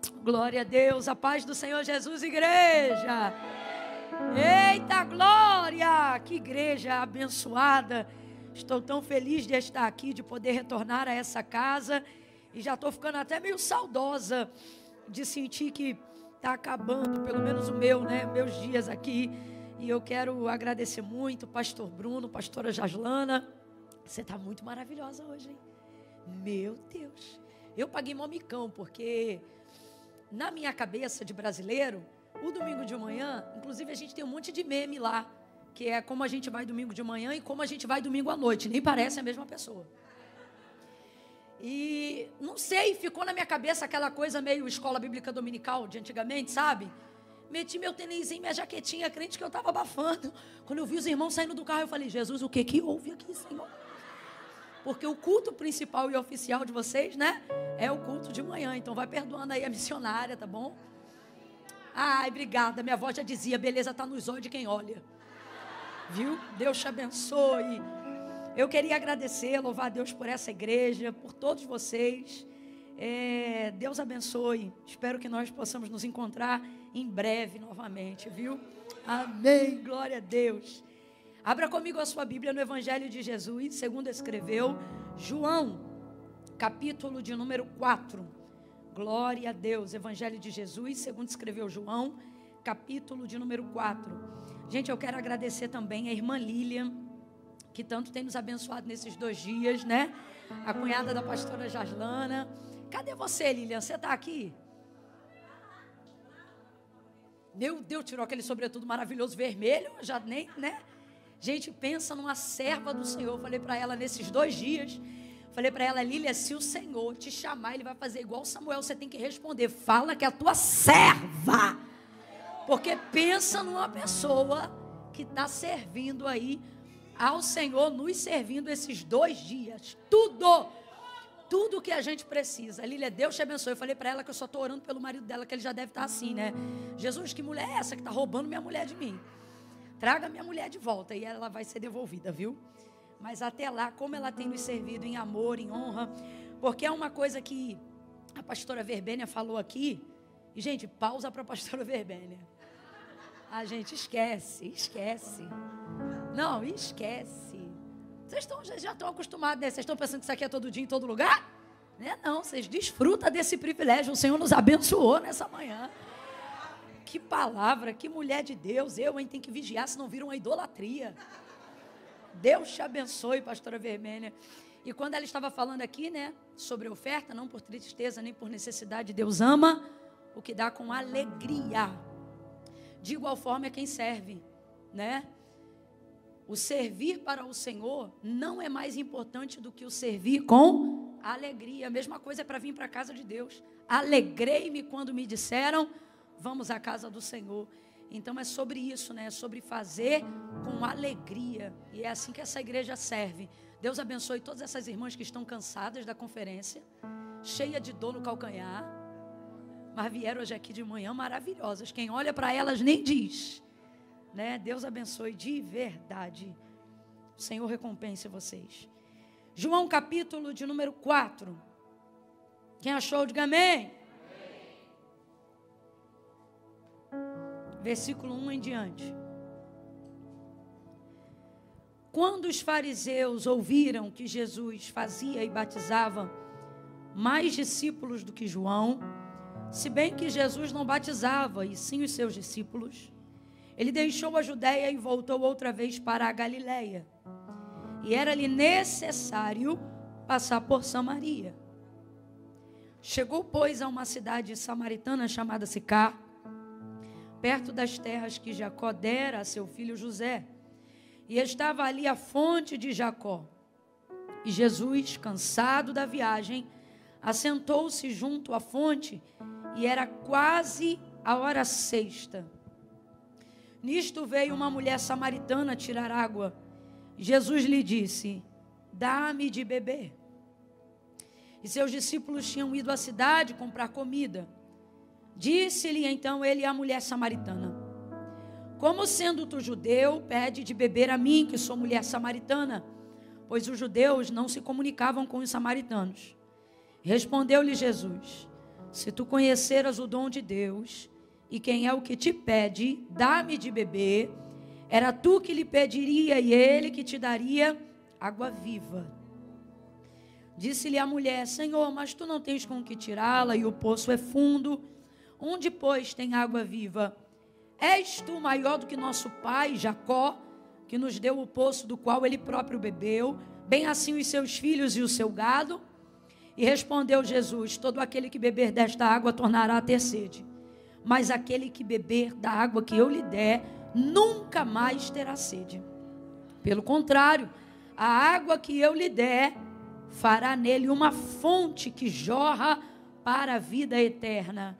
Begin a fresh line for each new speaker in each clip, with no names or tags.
Glória a Deus, a paz do Senhor Jesus, igreja. Eita glória, que igreja abençoada. Estou tão feliz de estar aqui, de poder retornar a essa casa. E já estou ficando até meio saudosa de sentir que está acabando, pelo menos meus dias aqui. E eu quero agradecer muito, pastor Bruno, pastora Jaslana. Você está muito maravilhosa hoje, hein? Meu Deus. Eu paguei momicão, porque na minha cabeça de brasileiro, o domingo de manhã, inclusive a gente tem um monte de meme lá, que é como a gente vai domingo de manhã e como a gente vai domingo à noite. Nem parece a mesma pessoa. E não sei, ficou na minha cabeça aquela coisa meio escola bíblica dominical de antigamente, sabe? Meti meu tênisinho, minha jaquetinha, crente que eu estava abafando. Quando eu vi os irmãos saindo do carro, eu falei, Jesus, o que houve aqui, Senhor? Porque o culto principal e oficial de vocês, né, é o culto de manhã. Então vai perdoando aí a missionária, tá bom? Ai, obrigada. Minha avó já dizia, beleza está nos olhos de quem olha. Viu? Deus te abençoe. Eu queria agradecer, louvar a Deus por essa igreja, por todos vocês. Deus abençoe. Espero que nós possamos nos encontrar em breve novamente, viu? Amém. Glória a Deus. Abra comigo a sua Bíblia no Evangelho de Jesus, segundo escreveu João, capítulo de número 4. Glória a Deus. Evangelho de Jesus, segundo escreveu João, capítulo de número 4. Gente, eu quero agradecer também a irmã Lilian, que tanto tem nos abençoado nesses 2 dias, né? A cunhada da pastora Jaslana. Cadê você, Lilian? Você está aqui? Meu Deus, tirou aquele sobretudo maravilhoso vermelho, já nem, né? Gente, pensa numa serva do Senhor. Falei para ela nesses 2 dias, falei para ela, Lília, se o Senhor te chamar, Ele vai fazer igual Samuel, você tem que responder, fala que é a tua serva. Porque pensa numa pessoa que está servindo aí ao Senhor, nos servindo esses 2 dias. Tudo que a gente precisa. Lília, Deus te abençoe. Eu falei para ela que eu só estou orando pelo marido dela, que ele já deve estar assim, né? Jesus, que mulher é essa que está roubando minha mulher de mim? Traga minha mulher de volta e ela vai ser devolvida, viu? Mas até lá, como ela tem nos servido em amor, em honra, porque é uma coisa que a pastora Verbênia falou aqui, e gente, pausa para a pastora Verbênia. A gente esquece. Não, esquece. Vocês já estão acostumados, né? Vocês estão pensando que isso aqui é todo dia, em todo lugar? Né? Não, vocês desfrutam desse privilégio, o Senhor nos abençoou nessa manhã. Que palavra, que mulher de Deus. Tenho que vigiar, senão vira uma idolatria. Deus te abençoe, pastora Vermelha. E quando ela estava falando aqui, né, sobre oferta, não por tristeza, nem por necessidade, Deus ama o que dá com alegria. De igual forma é quem serve, né? O servir para o Senhor não é mais importante do que o servir com alegria. A mesma coisa é para vir para a casa de Deus. Alegrei-me quando me disseram, vamos à casa do Senhor. Então é sobre isso, né? É sobre fazer com alegria. E é assim que essa igreja serve. Deus abençoe todas essas irmãs que estão cansadas da conferência, cheia de dor no calcanhar, mas vieram hoje aqui de manhã maravilhosas. Quem olha para elas nem diz, né? Deus abençoe de verdade. O Senhor recompense vocês. João capítulo de número 4. Quem achou, diga amém. Versículo 1 em diante. Quando os fariseus ouviram que Jesus fazia e batizava mais discípulos do que João, se bem que Jesus não batizava, e sim os seus discípulos, ele deixou a Judeia e voltou outra vez para a Galileia. E era-lhe necessário passar por Samaria. Chegou, pois, a uma cidade samaritana chamada Sicar, perto das terras que Jacó dera a seu filho José. E estava ali a fonte de Jacó. E Jesus, cansado da viagem, assentou-se junto à fonte, e era quase a hora sexta. Nisto veio uma mulher samaritana tirar água. Jesus lhe disse, dá-me de beber. E seus discípulos tinham ido à cidade comprar comida. Disse-lhe então ele à mulher samaritana, como sendo tu judeu, pede de beber a mim, que sou mulher samaritana, pois os judeus não se comunicavam com os samaritanos. Respondeu-lhe Jesus, se tu conheceras o dom de Deus, e quem é o que te pede, dá-me de beber, era tu que lhe pediria, e ele que te daria água viva. Disse-lhe a mulher: Senhor, mas tu não tens com que tirá-la, e o poço é fundo. Onde, pois, tem água viva? És tu maior do que nosso pai, Jacó, que nos deu o poço do qual ele próprio bebeu, bem assim os seus filhos e o seu gado? E respondeu Jesus: todo aquele que beber desta água tornará a ter sede, mas aquele que beber da água que eu lhe der, nunca mais terá sede. Pelo contrário, a água que eu lhe der fará nele uma fonte que jorra para a vida eterna.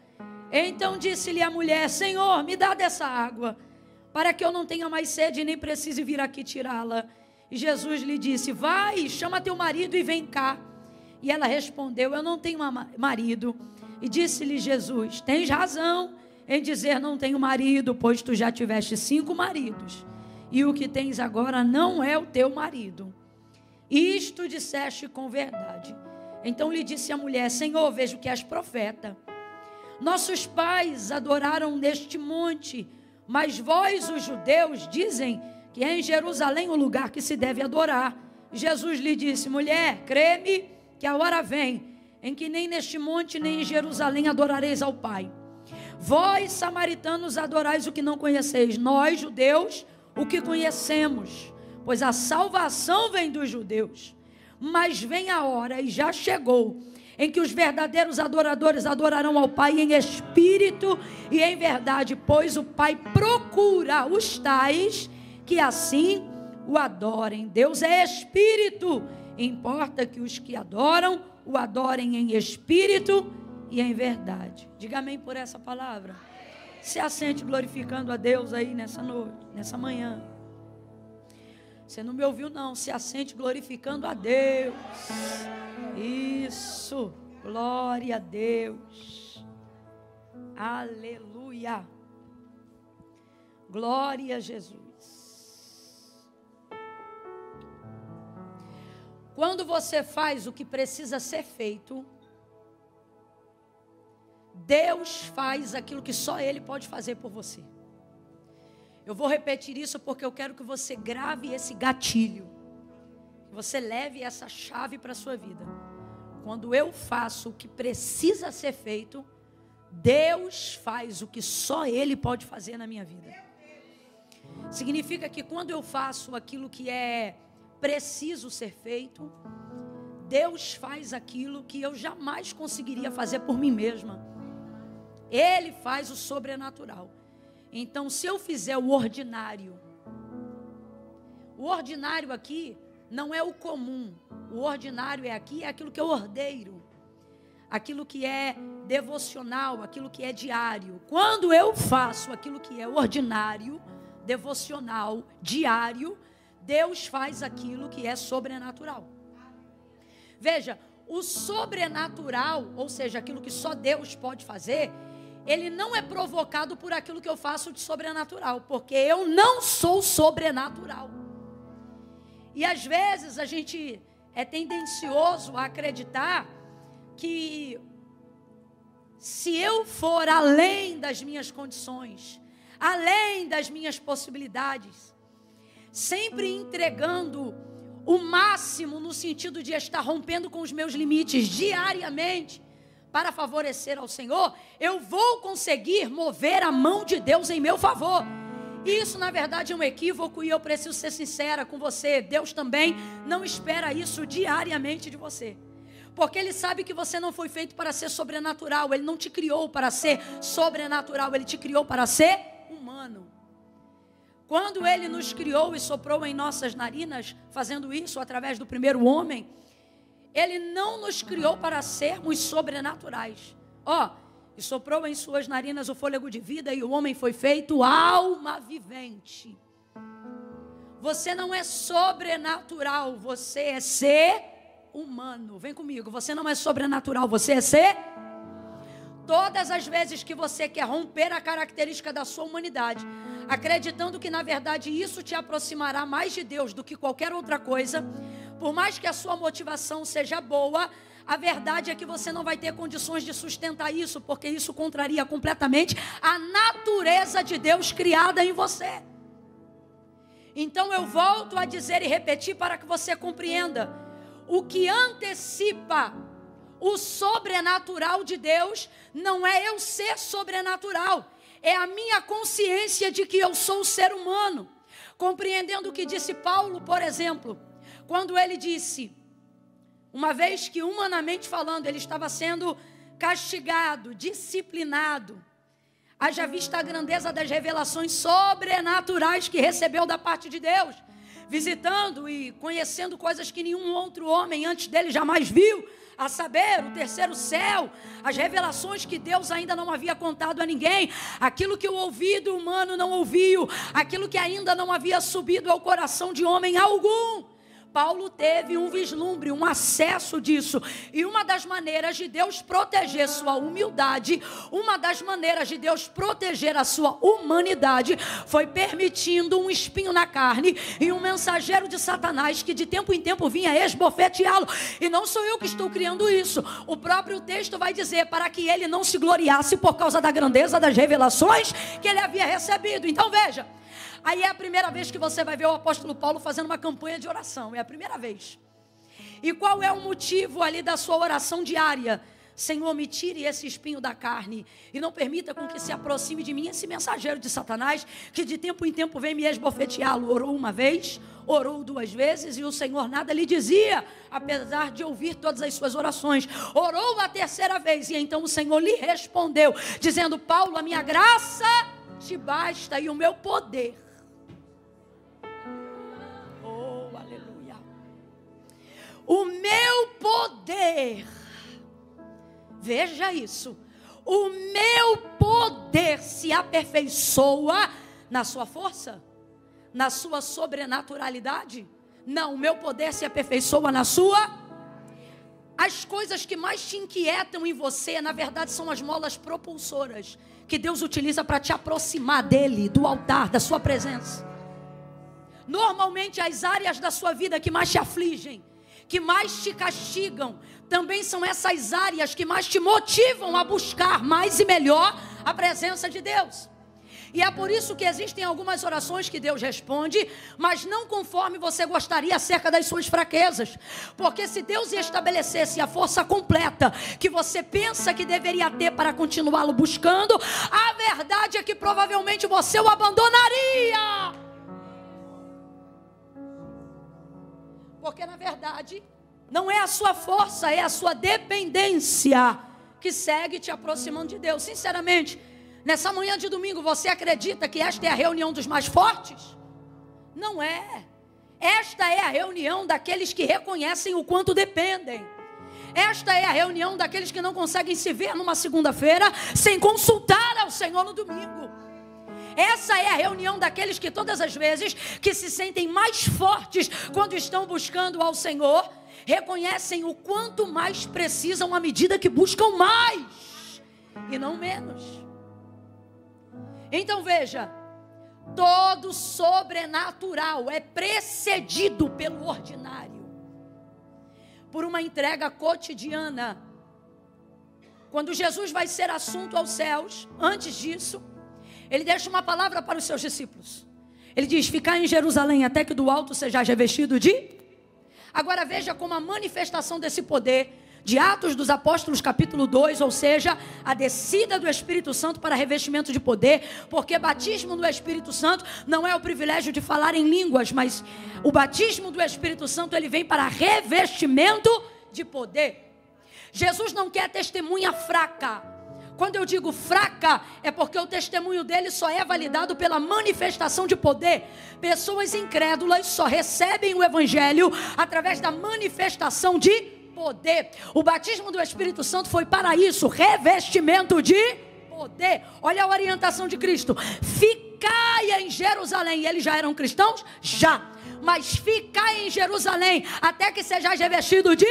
Então disse-lhe a mulher: Senhor, me dá dessa água, para que eu não tenha mais sede e nem precise vir aqui tirá-la. E Jesus lhe disse: vai, chama teu marido e vem cá. E ela respondeu: eu não tenho marido. E disse-lhe Jesus: tens razão em dizer não tenho marido, pois tu já tiveste 5 maridos, e o que tens agora não é o teu marido. Isto disseste com verdade. Então lhe disse a mulher: Senhor, vejo que és profeta. Nossos pais adoraram neste monte, mas vós, os judeus, dizem que é em Jerusalém o lugar que se deve adorar. Jesus lhe disse: mulher, crê-me que a hora vem em que nem neste monte nem em Jerusalém adorareis ao Pai. Vós, samaritanos, adorais o que não conheceis, nós, judeus, o que conhecemos, pois a salvação vem dos judeus. Mas vem a hora, e já chegou, em que os verdadeiros adoradores adorarão ao Pai em espírito e em verdade, pois o Pai procura os tais que assim o adorem. Deus é espírito, importa que os que adoram o adorem em espírito e em verdade. Diga amém por essa palavra. Se assente glorificando a Deus aí nessa noite, nessa manhã. Você não me ouviu não, se assente glorificando a Deus. Isso, glória a Deus. Aleluia. Glória a Jesus. Quando você faz o que precisa ser feito, Deus faz aquilo que só Ele pode fazer por você. Eu vou repetir isso porque eu quero que você grave esse gatilho, que você leve essa chave para a sua vida. Quando eu faço o que precisa ser feito, Deus faz o que só Ele pode fazer na minha vida. Significa que quando eu faço aquilo que é preciso ser feito, Deus faz aquilo que eu jamais conseguiria fazer por mim mesma. Ele faz o sobrenatural. Então, se eu fizer o ordinário aqui não é o comum. O ordinário aqui é aquilo que é ordeiro, aquilo que é devocional, aquilo que é diário. Quando eu faço aquilo que é ordinário, devocional, diário, Deus faz aquilo que é sobrenatural. Veja, o sobrenatural, ou seja, aquilo que só Deus pode fazer, ele não é provocado por aquilo que eu faço de sobrenatural, porque eu não sou sobrenatural. E às vezes a gente é tendencioso a acreditar que se eu for além das minhas condições, além das minhas possibilidades, sempre entregando o máximo no sentido de estar rompendo com os meus limites diariamente para favorecer ao Senhor, eu vou conseguir mover a mão de Deus em meu favor. Isso na verdade é um equívoco e eu preciso ser sincera com você. Deus também não espera isso diariamente de você, porque Ele sabe que você não foi feito para ser sobrenatural. Ele não te criou para ser sobrenatural, Ele te criou para ser humano. Quando Ele nos criou e soprou em nossas narinas, fazendo isso através do primeiro homem, Ele não nos criou para sermos sobrenaturais. E soprou em suas narinas o fôlego de vida e o homem foi feito alma vivente. Você não é sobrenatural, você é ser humano. Vem comigo, você não é sobrenatural, você é ser. Todas as vezes que você quer romper a característica da sua humanidade, acreditando que na verdade isso te aproximará mais de Deus do que qualquer outra coisa, por mais que a sua motivação seja boa, A verdade é que você não vai ter condições de sustentar isso, porque isso contraria completamente a natureza de Deus criada em você. Então eu volto a dizer e repetir para que você compreenda: o que antecipa o sobrenatural de Deus não é eu ser sobrenatural, é a minha consciência de que eu sou ser humano. Compreendendo o que disse Paulo, por exemplo, quando ele disse, uma vez que humanamente falando ele estava sendo castigado, disciplinado, haja vista a grandeza das revelações sobrenaturais que recebeu da parte de Deus, visitando e conhecendo coisas que nenhum outro homem antes dele jamais viu, a saber, o terceiro céu, as revelações que Deus ainda não havia contado a ninguém, aquilo que o ouvido humano não ouviu, aquilo que ainda não havia subido ao coração de homem algum. Paulo teve um vislumbre, um acesso disso. E uma das maneiras de Deus proteger sua humildade, uma das maneiras de Deus proteger a sua humanidade, foi permitindo um espinho na carne e um mensageiro de Satanás que de tempo em tempo vinha esbofeteá-lo. E não sou eu que estou criando isso. O próprio texto vai dizer para que ele não se gloriasse por causa da grandeza das revelações que ele havia recebido. Então veja. Aí é a primeira vez que você vai ver o apóstolo Paulo fazendo uma campanha de oração. É a primeira vez. E qual é o motivo ali da sua oração diária? Senhor, me tire esse espinho da carne e não permita com que se aproxime de mim esse mensageiro de Satanás, que de tempo em tempo vem me esbofeteá-lo. Orou uma vez, orou 2 vezes e o Senhor nada lhe dizia, apesar de ouvir todas as suas orações. Orou a 3ª vez e então o Senhor lhe respondeu, dizendo: Paulo, a minha graça te basta e o meu poder. O meu poder, veja isso, o meu poder se aperfeiçoa na sua força, na sua sobrenaturalidade. Não, o meu poder se aperfeiçoa na sua. As coisas que mais te inquietam em você, na verdade, são as molas propulsoras que Deus utiliza para te aproximar dele, do altar, da sua presença. Normalmente as áreas da sua vida que mais te afligem, que mais te castigam, também são essas áreas que mais te motivam a buscar mais e melhor a presença de Deus. E é por isso que existem algumas orações que Deus responde, mas não conforme você gostaria acerca das suas fraquezas. Porque se Deus estabelecesse a força completa que você pensa que deveria ter para continuá-lo buscando, a verdade é que provavelmente você o abandonaria. Porque na verdade não é a sua força, é a sua dependência que segue te aproximando de Deus. Sinceramente, nessa manhã de domingo, você acredita que esta é a reunião dos mais fortes? Não é. Esta é a reunião daqueles que reconhecem o quanto dependem. Esta é a reunião daqueles que não conseguem se ver numa segunda-feira sem consultar ao Senhor no domingo. Essa é a reunião daqueles que todas as vezes que se sentem mais fortes quando estão buscando ao Senhor, reconhecem o quanto mais precisam à medida que buscam mais e não menos. Então veja, todo sobrenatural é precedido pelo ordinário, por uma entrega cotidiana. Quando Jesus vai ser assunto aos céus, antes disso, ele deixa uma palavra para os seus discípulos. Ele diz: ficai em Jerusalém até que do alto sejais revestido de... Agora veja como a manifestação desse poder de Atos dos Apóstolos capítulo 2, ou seja, a descida do Espírito Santo para revestimento de poder, porque batismo no Espírito Santo não é o privilégio de falar em línguas, mas o batismo do Espírito Santo ele vem para revestimento de poder. Jesus não quer testemunha fraca. Quando eu digo fraca, é porque o testemunho dele só é validado pela manifestação de poder. Pessoas incrédulas só recebem o evangelho através da manifestação de poder. O batismo do Espírito Santo foi para isso, revestimento de poder. Olha a orientação de Cristo: ficai em Jerusalém. E eles já eram cristãos? Já. Mas ficai em Jerusalém até que sejais revestido de...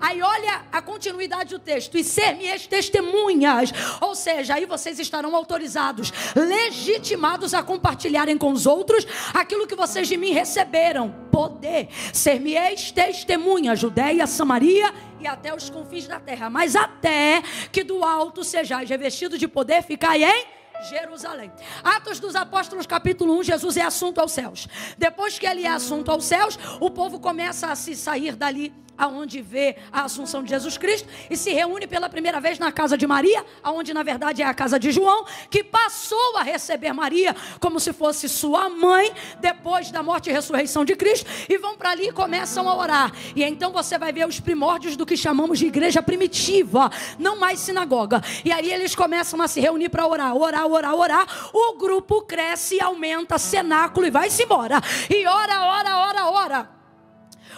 Aí olha a continuidade do texto: e ser-me-eis testemunhas. Ou seja, aí vocês estarão autorizados, legitimados a compartilharem com os outros aquilo que vocês de mim receberam. Poder. Ser-me-eis testemunha, Judeia, Samaria e até os confins da terra. Mas até que do alto sejais revestidos de poder, ficai em Jerusalém. Atos dos Apóstolos, capítulo 1, Jesus é assunto aos céus. Depois que ele é assunto aos céus, o povo começa a se sair dali, aonde vê a assunção de Jesus Cristo, e se reúne pela primeira vez na casa de Maria, aonde na verdade é a casa de João, que passou a receber Maria como se fosse sua mãe, depois da morte e ressurreição de Cristo, e vão para ali e começam a orar. E então você vai ver os primórdios do que chamamos de igreja primitiva, não mais sinagoga. E aí eles começam a se reunir para orar. O grupo cresce, aumenta, cenáculo e vai-se embora. E ora.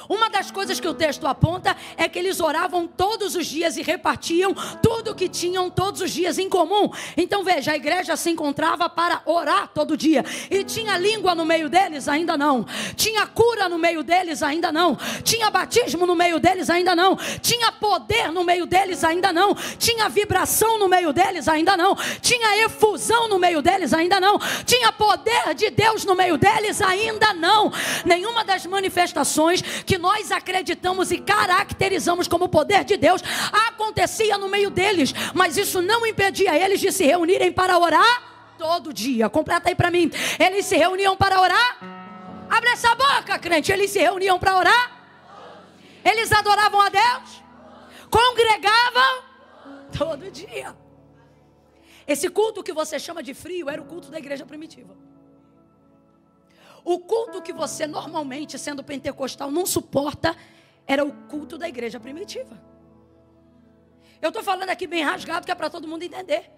Uma das coisas que o texto aponta é que eles oravam todos os dias e repartiam tudo que tinham todos os dias em comum. Então veja, a igreja se encontrava para orar todo dia. E tinha língua no meio deles? Ainda não. Tinha cura no meio deles? Ainda não. Tinha batismo no meio deles? Ainda não. Tinha poder no meio deles? Ainda não. Tinha vibração no meio deles? Ainda não. Tinha efusão no meio deles? Ainda não. Tinha poder de Deus no meio deles? Ainda não. Nenhuma das manifestações que nós acreditamos e caracterizamos como poder de Deus acontecia no meio deles, mas isso não impedia eles de se reunirem para orar todo dia. Completa aí para mim. Eles se reuniam para orar? Abre essa boca, crente. Eles se reuniam para orar? Eles adoravam a Deus? Congregavam? Todo dia. Esse culto que você chama de frio era o culto da igreja primitiva. O culto que você normalmente, sendo pentecostal, não suporta, era o culto da igreja primitiva. Eu estou falando aqui bem rasgado, que é para todo mundo entender.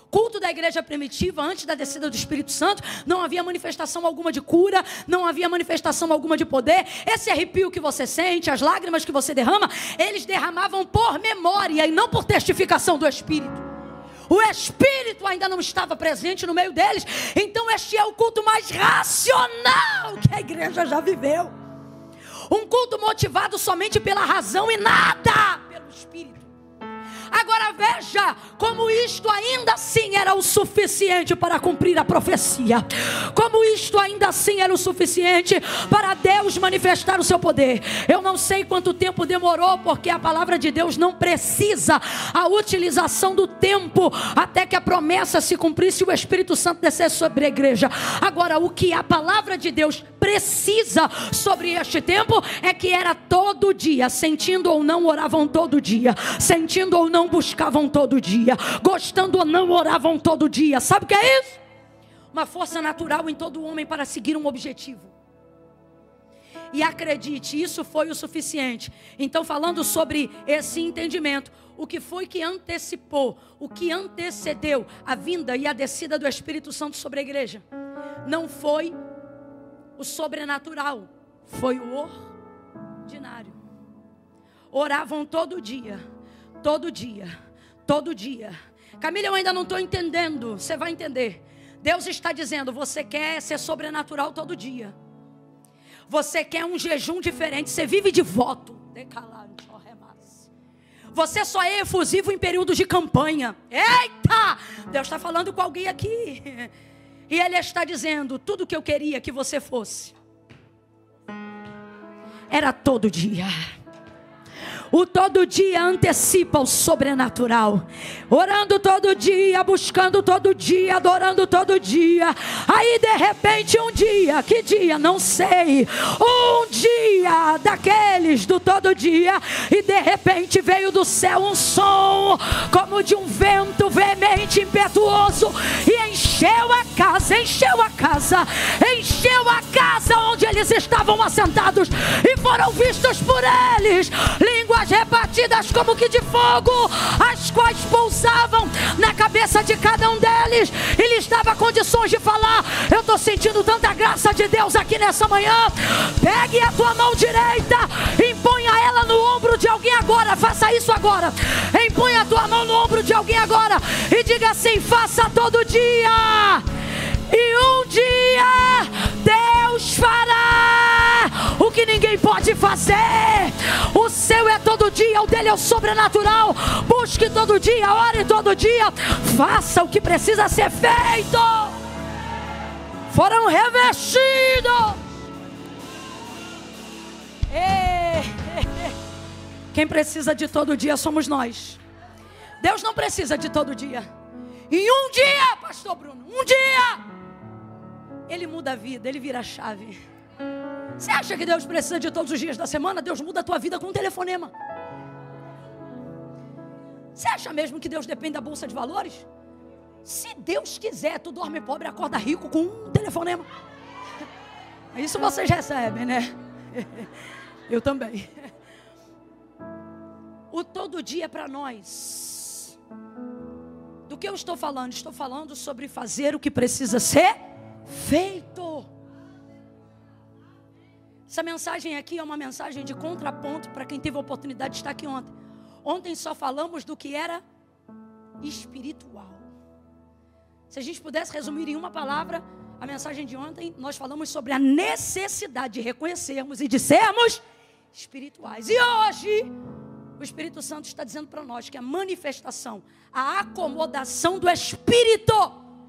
Culto da igreja primitiva, antes da descida do Espírito Santo, não havia manifestação alguma de cura, não havia manifestação alguma de poder. Esse arrepio que você sente, as lágrimas que você derrama, eles derramavam por memória e não por testificação do Espírito. O Espírito ainda não estava presente no meio deles. Então este é o culto mais racional que a igreja já viveu. Um culto motivado somente pela razão e nada pelo Espírito. Agora veja como isto ainda assim era o suficiente para cumprir a profecia. Como isto ainda assim era o suficiente para Deus manifestar o seu poder. Eu não sei quanto tempo demorou, porque a palavra de Deus não precisa a utilização do tempo até que a promessa se cumprisse e o Espírito Santo descesse sobre a igreja. Agora, o que a palavra de Deus precisa sobre este tempo é que era todo dia, sentindo ou não, oravam todo dia, sentindo ou não, buscavam todo dia, gostando ou não, oravam todo dia. Sabe o que é isso? Uma força natural em todo homem para seguir um objetivo. E acredite, isso foi o suficiente. Então, falando sobre esse entendimento, o que foi que antecipou, o que antecedeu a vinda e a descida do Espírito Santo sobre a igreja? Não foi o sobrenatural, foi o ordinário. Oravam todo dia. Todo dia, todo dia. Camila, eu ainda não estou entendendo. Você vai entender. Deus está dizendo, você quer ser sobrenatural todo dia. Você quer um jejum diferente. Você vive de voto. Você só é efusivo em períodos de campanha. Eita! Deus está falando com alguém aqui. E Ele está dizendo, tudo que eu queria que você fosse era todo dia. O todo dia antecipa o sobrenatural. Orando todo dia, buscando todo dia, adorando todo dia. Aí de repente um dia, que dia? Não sei. Um dia daqueles do todo dia. E de repente veio do céu um som como de um vento veemente, impetuoso. E encheu a casa, encheu a casa. Encheu a casa onde eles estavam assentados. E foram vistos por eles línguas repartidas como que de fogo, as quais pousavam na cabeça de cada um deles. Ele estava condições de falar. Eu estou sentindo tanta graça de Deus aqui nessa manhã. Pegue a tua mão direita, imponha ela no ombro de alguém agora. Faça isso agora. Imponha a tua mão no ombro de alguém agora e diga assim, faça todo dia. E um dia Deus fará o que ninguém pode fazer. O seu é todo dia, o dele é o sobrenatural. Busque todo dia, ore todo dia. Faça o que precisa ser feito. Foram revestidos. Quem precisa de todo dia somos nós. Deus não precisa de todo dia. Em um dia, pastor Bruno, um dia, Ele muda a vida, Ele vira a chave. Você acha que Deus precisa de todos os dias da semana? Deus muda a tua vida com um telefonema. Você acha mesmo que Deus depende da bolsa de valores? Se Deus quiser, tu dorme pobre e acorda rico com um telefonema. Isso vocês recebem, né? Eu também. O todo dia é para nós. Do que eu estou falando? Estou falando sobre fazer o que precisa ser feito. Essa mensagem aqui é uma mensagem de contraponto para quem teve a oportunidade de estar aqui ontem. Ontem só falamos do que era espiritual. Se a gente pudesse resumir em uma palavra a mensagem de ontem, nós falamos sobre a necessidade de reconhecermos e de sermos espirituais. E hoje, o Espírito Santo está dizendo para nós que a manifestação, a acomodação do Espírito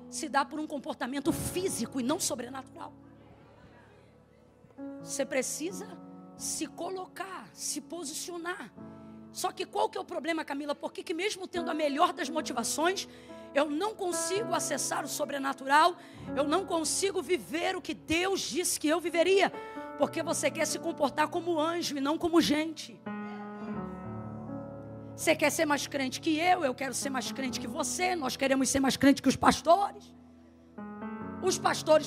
se dá por um comportamento físico e não sobrenatural. Você precisa se colocar, se posicionar. Só que qual que é o problema, Camila? Por que mesmo tendo a melhor das motivações, eu não consigo acessar o sobrenatural, eu não consigo viver o que Deus disse que eu viveria? Porque você quer se comportar como anjo e não como gente. Você quer ser mais crente que eu quero ser mais crente que você, nós queremos ser mais crente que os pastores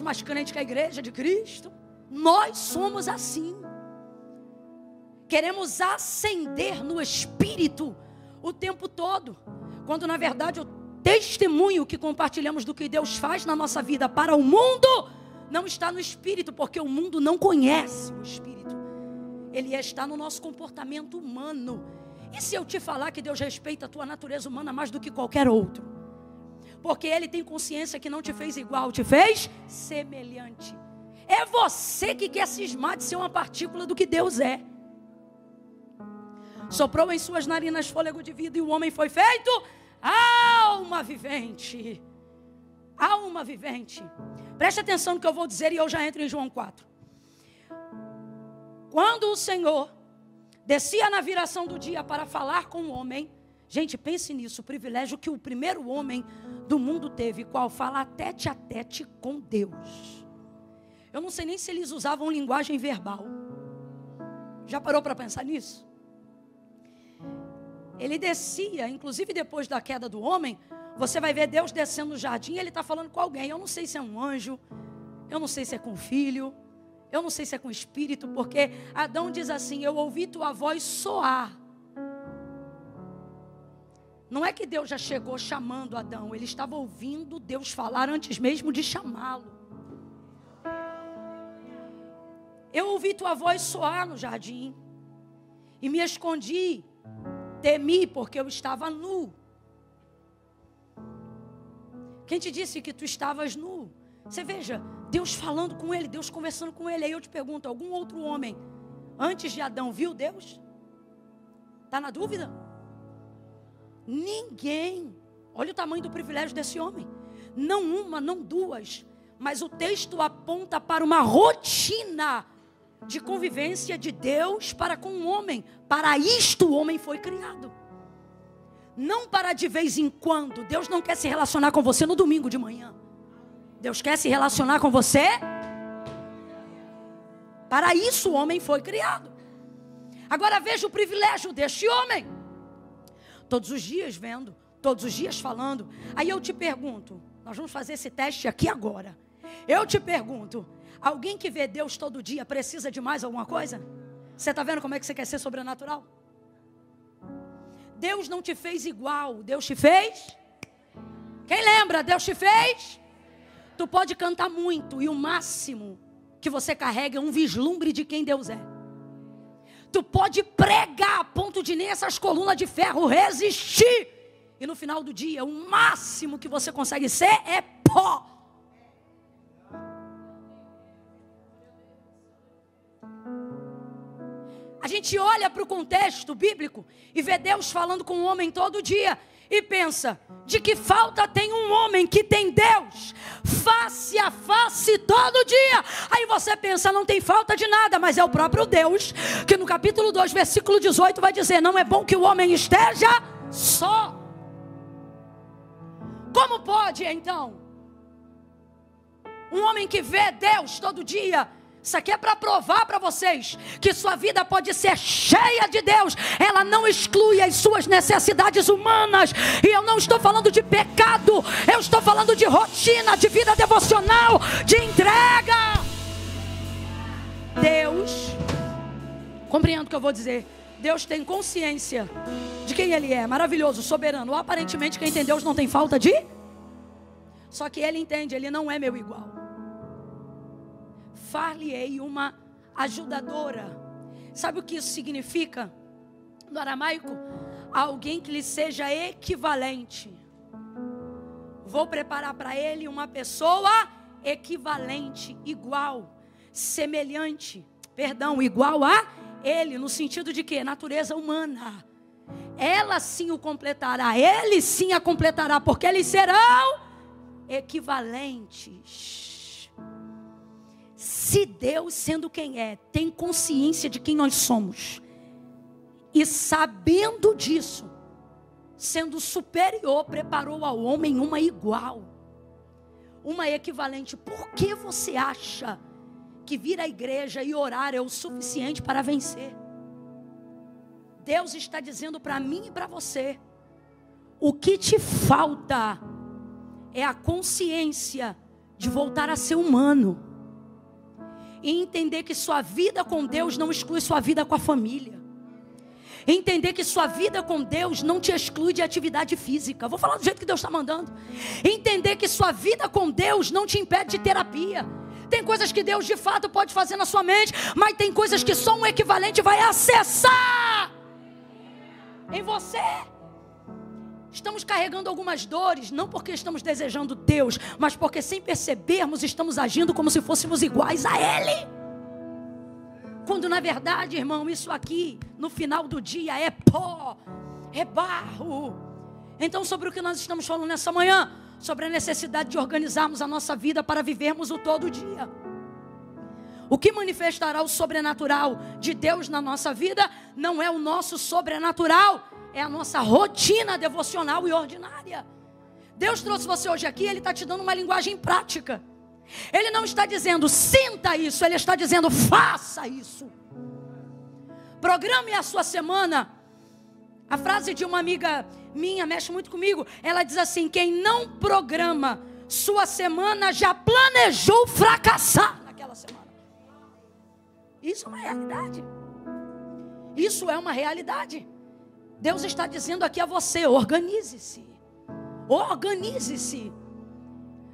mais crentes que a igreja de Cristo. Nós somos assim. Queremos ascender no Espírito o tempo todo, quando na verdade o testemunho que compartilhamos do que Deus faz na nossa vida para o mundo não está no Espírito, porque o mundo não conhece o Espírito. Ele está no nosso comportamento humano. E se eu te falar que Deus respeita a tua natureza humana mais do que qualquer outro? Porque Ele tem consciência que não te fez igual, te fez semelhante. É você que quer cismar de ser uma partícula do que Deus é. Soprou em suas narinas fôlego de vida e o homem foi feito alma vivente. Alma vivente. Preste atenção no que eu vou dizer e eu já entro em João 4. Quando o Senhor descia na viração do dia para falar com o homem, gente, pense nisso, o privilégio que o primeiro homem do mundo teve, qual fala tete a tete com Deus. Eu não sei nem se eles usavam linguagem verbal. Já parou para pensar nisso? Ele descia, inclusive depois da queda do homem, você vai ver Deus descendo no jardim, Ele está falando com alguém. Eu não sei se é um anjo, eu não sei se é com o filho, eu não sei se é com o espírito, porque Adão diz assim: eu ouvi tua voz soar. Não é que Deus já chegou chamando Adão, ele estava ouvindo Deus falar antes mesmo de chamá-lo. Eu ouvi tua voz soar no jardim e me escondi, temi porque eu estava nu. Quem te disse que tu estavas nu? Você veja, Deus falando com ele, Deus conversando com ele. Aí eu te pergunto, algum outro homem antes de Adão viu Deus? Está na dúvida? Ninguém. Olha o tamanho do privilégio desse homem. Não uma, não duas, mas o texto aponta para uma rotina de convivência de Deus para com o homem. Para isto o homem foi criado. Não para de vez em quando. Deus não quer se relacionar com você no domingo de manhã. Deus quer se relacionar com você. Para isso o homem foi criado. Agora veja o privilégio deste homem. Todos os dias vendo, todos os dias falando. Aí eu te pergunto, nós vamos fazer esse teste aqui agora. Eu te pergunto, alguém que vê Deus todo dia precisa de mais alguma coisa? Você está vendo como é que você quer ser sobrenatural? Deus não te fez igual, Deus te fez. Quem lembra? Deus te fez. Tu pode cantar muito e o máximo que você carrega é um vislumbre de quem Deus é. Tu pode pregar a ponto de nem essas colunas de ferro resistir. E no final do dia, o máximo que você consegue ser é pó. A gente olha para o contexto bíblico e vê Deus falando com o homem todo dia. e pensa: de que falta tem um homem que tem Deus face a face todo dia? Aí você pensa: não tem falta de nada, mas é o próprio Deus que no capítulo 2, versículo 18 vai dizer: não é bom que o homem esteja só. Como pode então um homem que vê Deus todo dia? Isso aqui é para provar para vocês que sua vida pode ser cheia de Deus. Ela não exclui as suas necessidades humanas. E eu não estou falando de pecado. Eu estou falando de rotina, de vida devocional, de entrega. Deus, compreendo o que eu vou dizer. Deus tem consciência de quem Ele é. Maravilhoso, soberano. Aparentemente quem tem Deus não tem falta de... Só que Ele entende, Ele não é meu igual. Far-lhe-ei uma ajudadora. Sabe o que isso significa? No aramaico, alguém que lhe seja equivalente. Vou preparar para ele uma pessoa equivalente, igual, semelhante, igual a ele, no sentido de que? Natureza humana. Ela sim o completará, ele sim a completará, porque eles serão equivalentes. Se Deus, sendo quem é, tem consciência de quem nós somos, e sabendo disso, sendo superior, preparou ao homem uma igual, uma equivalente, por que você acha que vir à igreja e orar é o suficiente para vencer? Deus está dizendo para mim e para você: o que te falta é a consciência de voltar a ser humano. E entender que sua vida com Deus não exclui sua vida com a família. Entender que sua vida com Deus não te exclui de atividade física. Vou falar do jeito que Deus está mandando. Entender que sua vida com Deus não te impede de terapia. Tem coisas que Deus de fato pode fazer na sua mente, mas tem coisas que só um equivalente vai acessar em você. Estamos carregando algumas dores, não porque estamos desejando Deus, mas porque sem percebermos estamos agindo como se fôssemos iguais a Ele. Quando na verdade, irmão, isso aqui no final do dia é pó, é barro. Então, sobre o que nós estamos falando nessa manhã? Sobre a necessidade de organizarmos a nossa vida para vivermos o todo dia. O que manifestará o sobrenatural de Deus na nossa vida não é o nosso sobrenatural, é a nossa rotina devocional e ordinária. Deus trouxe você hoje aqui, Ele está te dando uma linguagem prática. Ele não está dizendo sinta isso, Ele está dizendo faça isso. Programe a sua semana. A frase de uma amiga minha mexe muito comigo. Ela diz assim: quem não programa sua semana já planejou fracassar naquela semana. Isso é uma realidade. Isso é uma realidade. Deus está dizendo aqui a você: organize-se. Organize-se.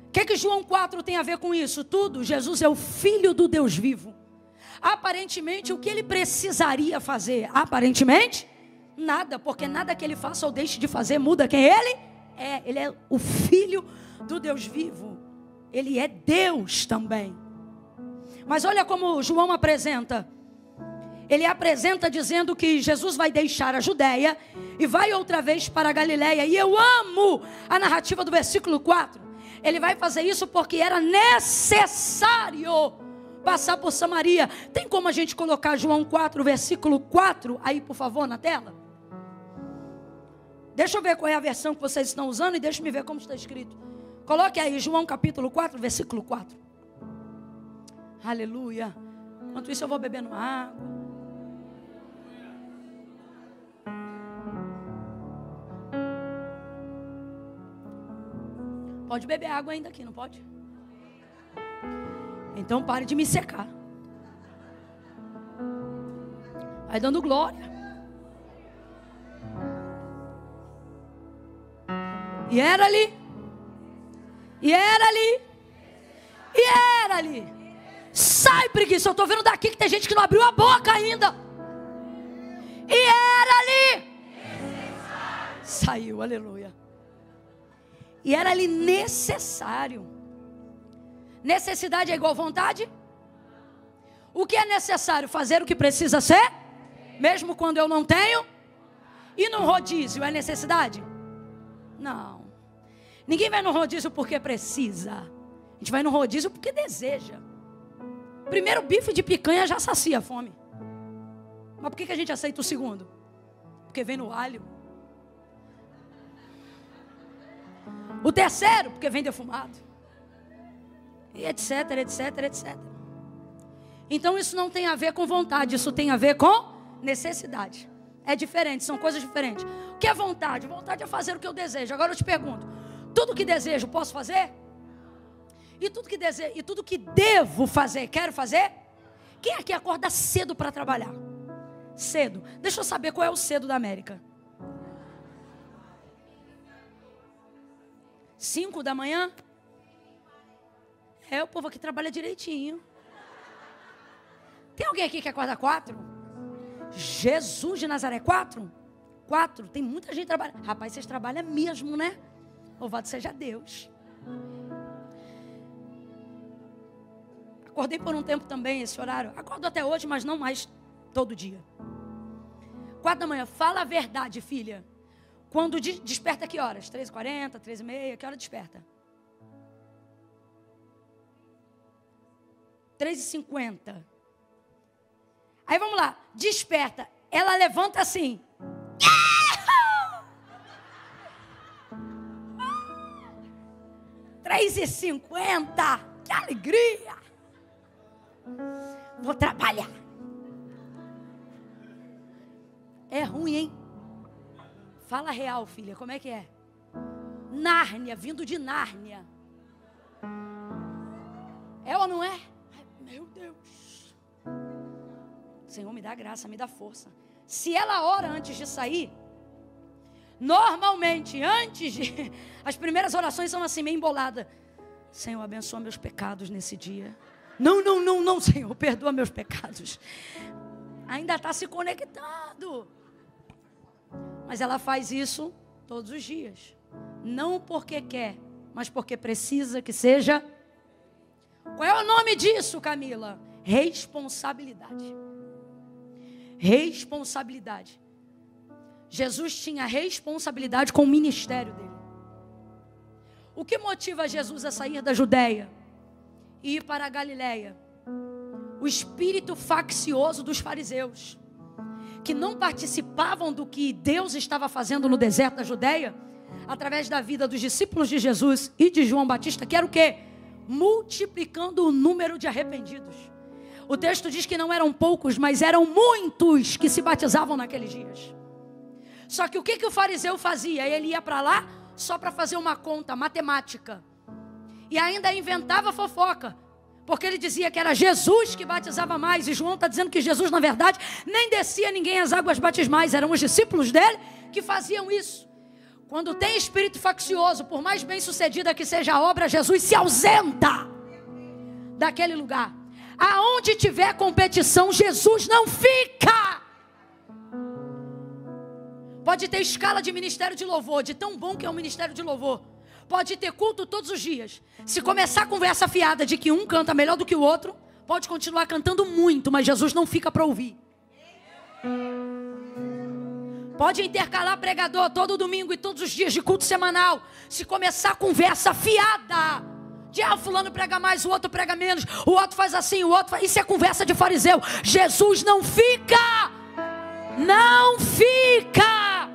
O que João 4 tem a ver com isso? Tudo. Jesus é o Filho do Deus vivo. Aparentemente, o que Ele precisaria fazer? Aparentemente, nada. Porque nada que Ele faça ou deixe de fazer muda quem Ele é. Ele é o Filho do Deus vivo. Ele é Deus também. Mas olha como João apresenta. Ele apresenta dizendo que Jesus vai deixar a Judéia e vai outra vez para a Galileia. E eu amo a narrativa do versículo 4. Ele vai fazer isso porque era necessário passar por Samaria. Tem como a gente colocar João 4, versículo 4 aí, por favor, na tela? Deixa eu ver qual é a versão que vocês estão usando e deixa eu ver como está escrito. Coloque aí João capítulo 4, versículo 4. Aleluia. Enquanto isso eu vou bebendo água. Pode beber água ainda aqui, não pode? Então pare de me secar. Vai dando glória. E era ali. E era ali. E era ali. Sai, preguiça. Eu estou vendo daqui que tem gente que não abriu a boca ainda. E era ali. Saiu, aleluia. E era ali necessário. Necessidade é igual vontade? O que é necessário? Fazer o que precisa ser? Mesmo quando eu não tenho? E no rodízio é necessidade? Não. Ninguém vai no rodízio porque precisa. A gente vai no rodízio porque deseja. Primeiro bife de picanha já sacia a fome. Mas por que a gente aceita o segundo? Porque vem no alho. O terceiro, porque vem defumado. E etc, etc, etc. Então isso não tem a ver com vontade, isso tem a ver com necessidade. É diferente, são coisas diferentes. O que é vontade? Vontade é fazer o que eu desejo. Agora eu te pergunto, tudo que desejo posso fazer? E tudo que desejo, e tudo que devo fazer, quero fazer? Quem aqui acorda cedo para trabalhar? Cedo. Deixa eu saber qual é o cedo da América. 5 da manhã? É, o povo aqui trabalha direitinho. Tem alguém aqui que acorda 4? Jesus de Nazaré, 4? 4? Tem muita gente trabalhando. Rapaz, vocês trabalham mesmo, né? Louvado seja Deus. Acordei por um tempo também esse horário. Acordo até hoje, mas não mais todo dia. 4 da manhã, fala a verdade, filha. Quando desperta que horas? 3h40, 3h30, que hora desperta? 3h50. Aí vamos lá, desperta. Ela levanta assim. 3h50, que alegria. Vou trabalhar. É ruim, hein? Fala real, filha, como é que é? Nárnia, vindo de Nárnia. É ou não é? Ai, meu Deus. Senhor, me dá graça, me dá força. Se ela ora antes de sair, normalmente, antes de... As primeiras orações são assim, meio embolada. Senhor, abençoa meus pecados nesse dia. Não, Senhor, perdoa meus pecados. Ainda está se conectando. Mas ela faz isso todos os dias. Não porque quer, mas porque precisa que seja. Qual é o nome disso, Camila? Responsabilidade. Responsabilidade. Jesus tinha responsabilidade com o ministério dele. O que motiva Jesus a sair da Judeia e ir para a Galileia? O espírito faccioso dos fariseus, que não participavam do que Deus estava fazendo no deserto da Judeia, através da vida dos discípulos de Jesus e de João Batista, que era o quê? Multiplicando o número de arrependidos. O texto diz que não eram poucos, mas eram muitos que se batizavam naqueles dias. Só que o que o fariseu fazia? Ele ia para lá só para fazer uma conta matemática. E ainda inventava fofoca. Porque ele dizia que era Jesus que batizava mais. E João está dizendo que Jesus, na verdade, nem descia ninguém às águas batismais. Eram os discípulos dele que faziam isso. Quando tem espírito faccioso, por mais bem sucedida que seja a obra, Jesus se ausenta daquele lugar. Aonde tiver competição, Jesus não fica. Pode ter escala de ministério de louvor, de tão bom que é o ministério de louvor. Pode ter culto todos os dias. Se começar a conversa fiada de que um canta melhor do que o outro, pode continuar cantando muito, mas Jesus não fica para ouvir. Pode intercalar pregador todo domingo e todos os dias de culto semanal. Se começar a conversa fiada, de fulano prega mais, o outro prega menos, o outro faz assim, o outro faz... Isso é conversa de fariseu. Jesus não fica. Não fica.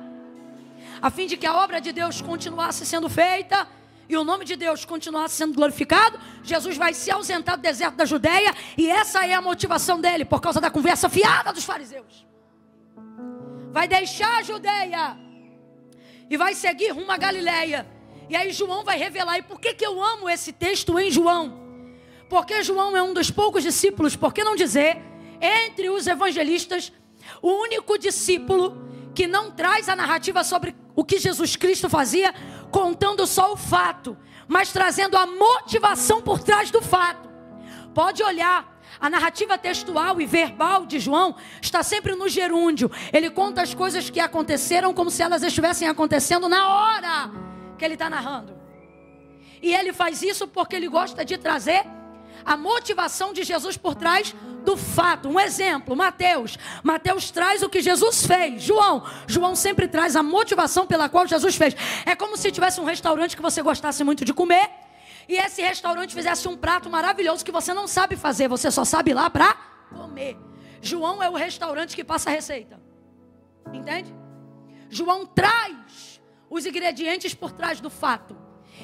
A fim de que a obra de Deus continuasse sendo feita e o nome de Deus continuasse sendo glorificado, Jesus vai se ausentar do deserto da Judeia. E essa é a motivação dele, por causa da conversa fiada dos fariseus. Vai deixar a Judeia e vai seguir rumo à Galileia. E aí João vai revelar. E por que eu amo esse texto em João? Porque João é um dos poucos discípulos, por que não dizer, entre os evangelistas, o único discípulo que não traz a narrativa sobre o que Jesus Cristo fazia, contando só o fato, mas trazendo a motivação por trás do fato. Pode olhar, a narrativa textual e verbal de João está sempre no gerúndio. Ele conta as coisas que aconteceram como se elas estivessem acontecendo na hora que ele está narrando. E ele faz isso porque ele gosta de trazer a motivação de Jesus por trás do fato. Um exemplo, Mateus traz o que Jesus fez. João sempre traz a motivação pela qual Jesus fez. É como se tivesse um restaurante que você gostasse muito de comer, e esse restaurante fizesse um prato maravilhoso que você não sabe fazer, você só sabe ir lá para comer. João é o restaurante que passa a receita. Entende? João traz os ingredientes por trás do fato.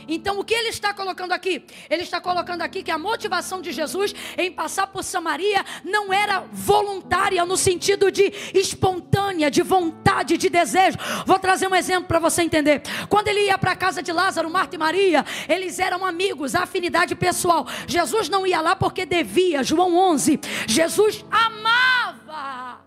Então o que ele está colocando aqui? Ele está colocando aqui que a motivação de Jesus em passar por Samaria não era voluntária no sentido de espontânea, de vontade, de desejo. Vou trazer um exemplo para você entender. Quando ele ia para a casa de Lázaro, Marta e Maria, eles eram amigos, afinidade pessoal. Jesus não ia lá porque devia. João 11. Jesus amava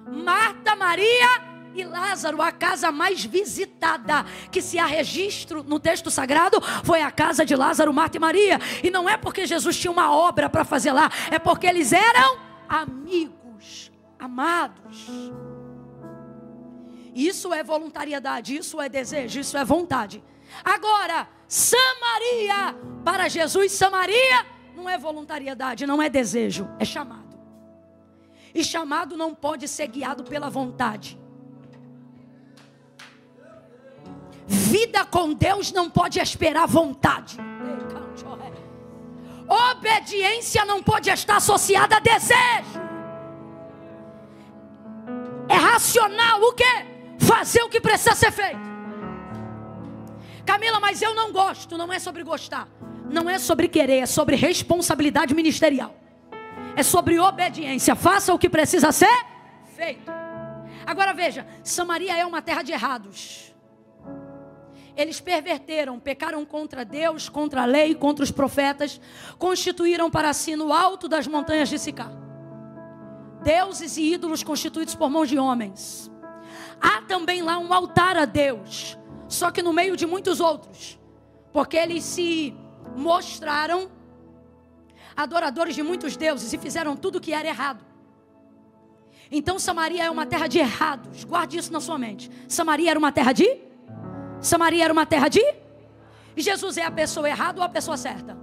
Marta, Maria e Lázaro. A casa mais visitada que se há registro no texto sagrado foi a casa de Lázaro, Marta e Maria. E não é porque Jesus tinha uma obra para fazer lá, é porque eles eram amigos, amados. Isso é voluntariedade, isso é desejo, isso é vontade. Agora, Samaria, para Jesus, Samaria não é voluntariedade, não é desejo, é chamado. E chamado não pode ser guiado pela vontade. Vida com Deus não pode esperar vontade. Obediência não pode estar associada a desejo. É racional o quê? Fazer o que precisa ser feito. Camila, mas eu não gosto. Não é sobre gostar, não é sobre querer, é sobre responsabilidade ministerial. É sobre obediência. Faça o que precisa ser feito. Agora veja, Samaria é uma terra de errados. Eles perverteram, pecaram contra Deus, contra a lei, contra os profetas. Constituíram para si no alto das montanhas de Sicar deuses e ídolos constituídos por mãos de homens. Há também lá um altar a Deus, só que no meio de muitos outros, porque eles se mostraram adoradores de muitos deuses e fizeram tudo o que era errado. Então Samaria é uma terra de errados. Guarde isso na sua mente. Samaria era uma terra de? E Jesus é a pessoa errada ou a pessoa certa?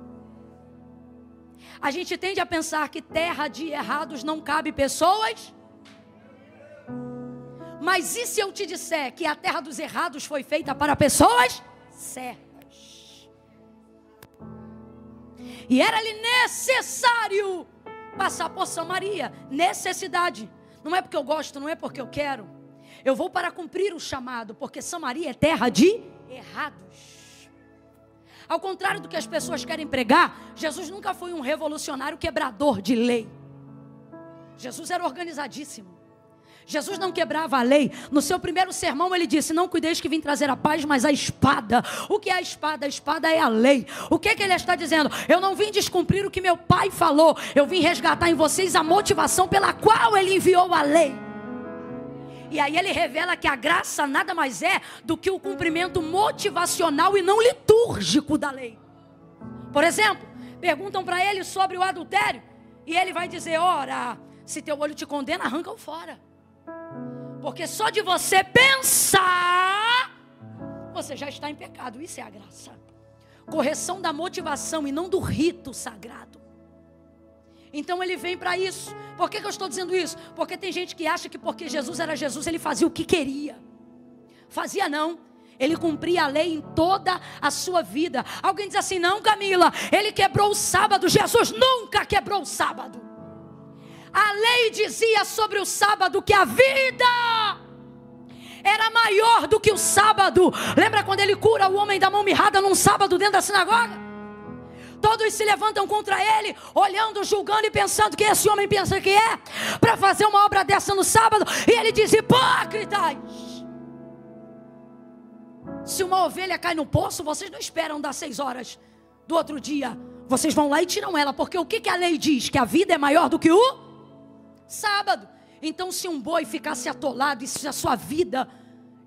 A gente tende a pensar que terra de errados não cabe pessoas. Mas e se eu te disser que a terra dos errados foi feita para pessoas certas? E era-lhe necessário passar por Samaria. Necessidade. Não é porque eu gosto, não é porque eu quero. Eu vou para cumprir o chamado, porque Samaria é terra de errados. Ao contrário do que as pessoas querem pregar, Jesus nunca foi um revolucionário quebrador de lei. Jesus era organizadíssimo. Jesus não quebrava a lei. No seu primeiro sermão ele disse: não cuideis que vim trazer a paz, mas a espada. O que é a espada? A espada é a lei. O que ele está dizendo? Eu não vim descumprir o que meu pai falou. Eu vim resgatar em vocês a motivação pela qual ele enviou a lei. E aí ele revela que a graça nada mais é do que o cumprimento motivacional e não litúrgico da lei. Por exemplo, perguntam para ele sobre o adultério, e ele vai dizer: ora, se teu olho te condena, arranca-o fora. Porque só de você pensar, você já está em pecado. Isso é a graça. Correção da motivação e não do rito sagrado. Então ele vem para isso. Por que eu estou dizendo isso? Porque tem gente que acha que porque Jesus era Jesus, ele fazia o que queria. Fazia não. Ele cumpria a lei em toda a sua vida. Alguém diz assim: não, Camila, ele quebrou o sábado. Jesus nunca quebrou o sábado. A lei dizia sobre o sábado que a vida era maior do que o sábado. Lembra quando ele cura o homem da mão mirrada num sábado dentro da sinagoga? Todos se levantam contra ele, olhando, julgando e pensando que esse homem pensa que é para fazer uma obra dessa no sábado. E ele diz: hipócritas, se uma ovelha cai no poço, vocês não esperam das 6 horas do outro dia. Vocês vão lá e tiram ela. Porque o que a lei diz? Que a vida é maior do que o sábado. Então se um boi ficasse atolado e se a sua vida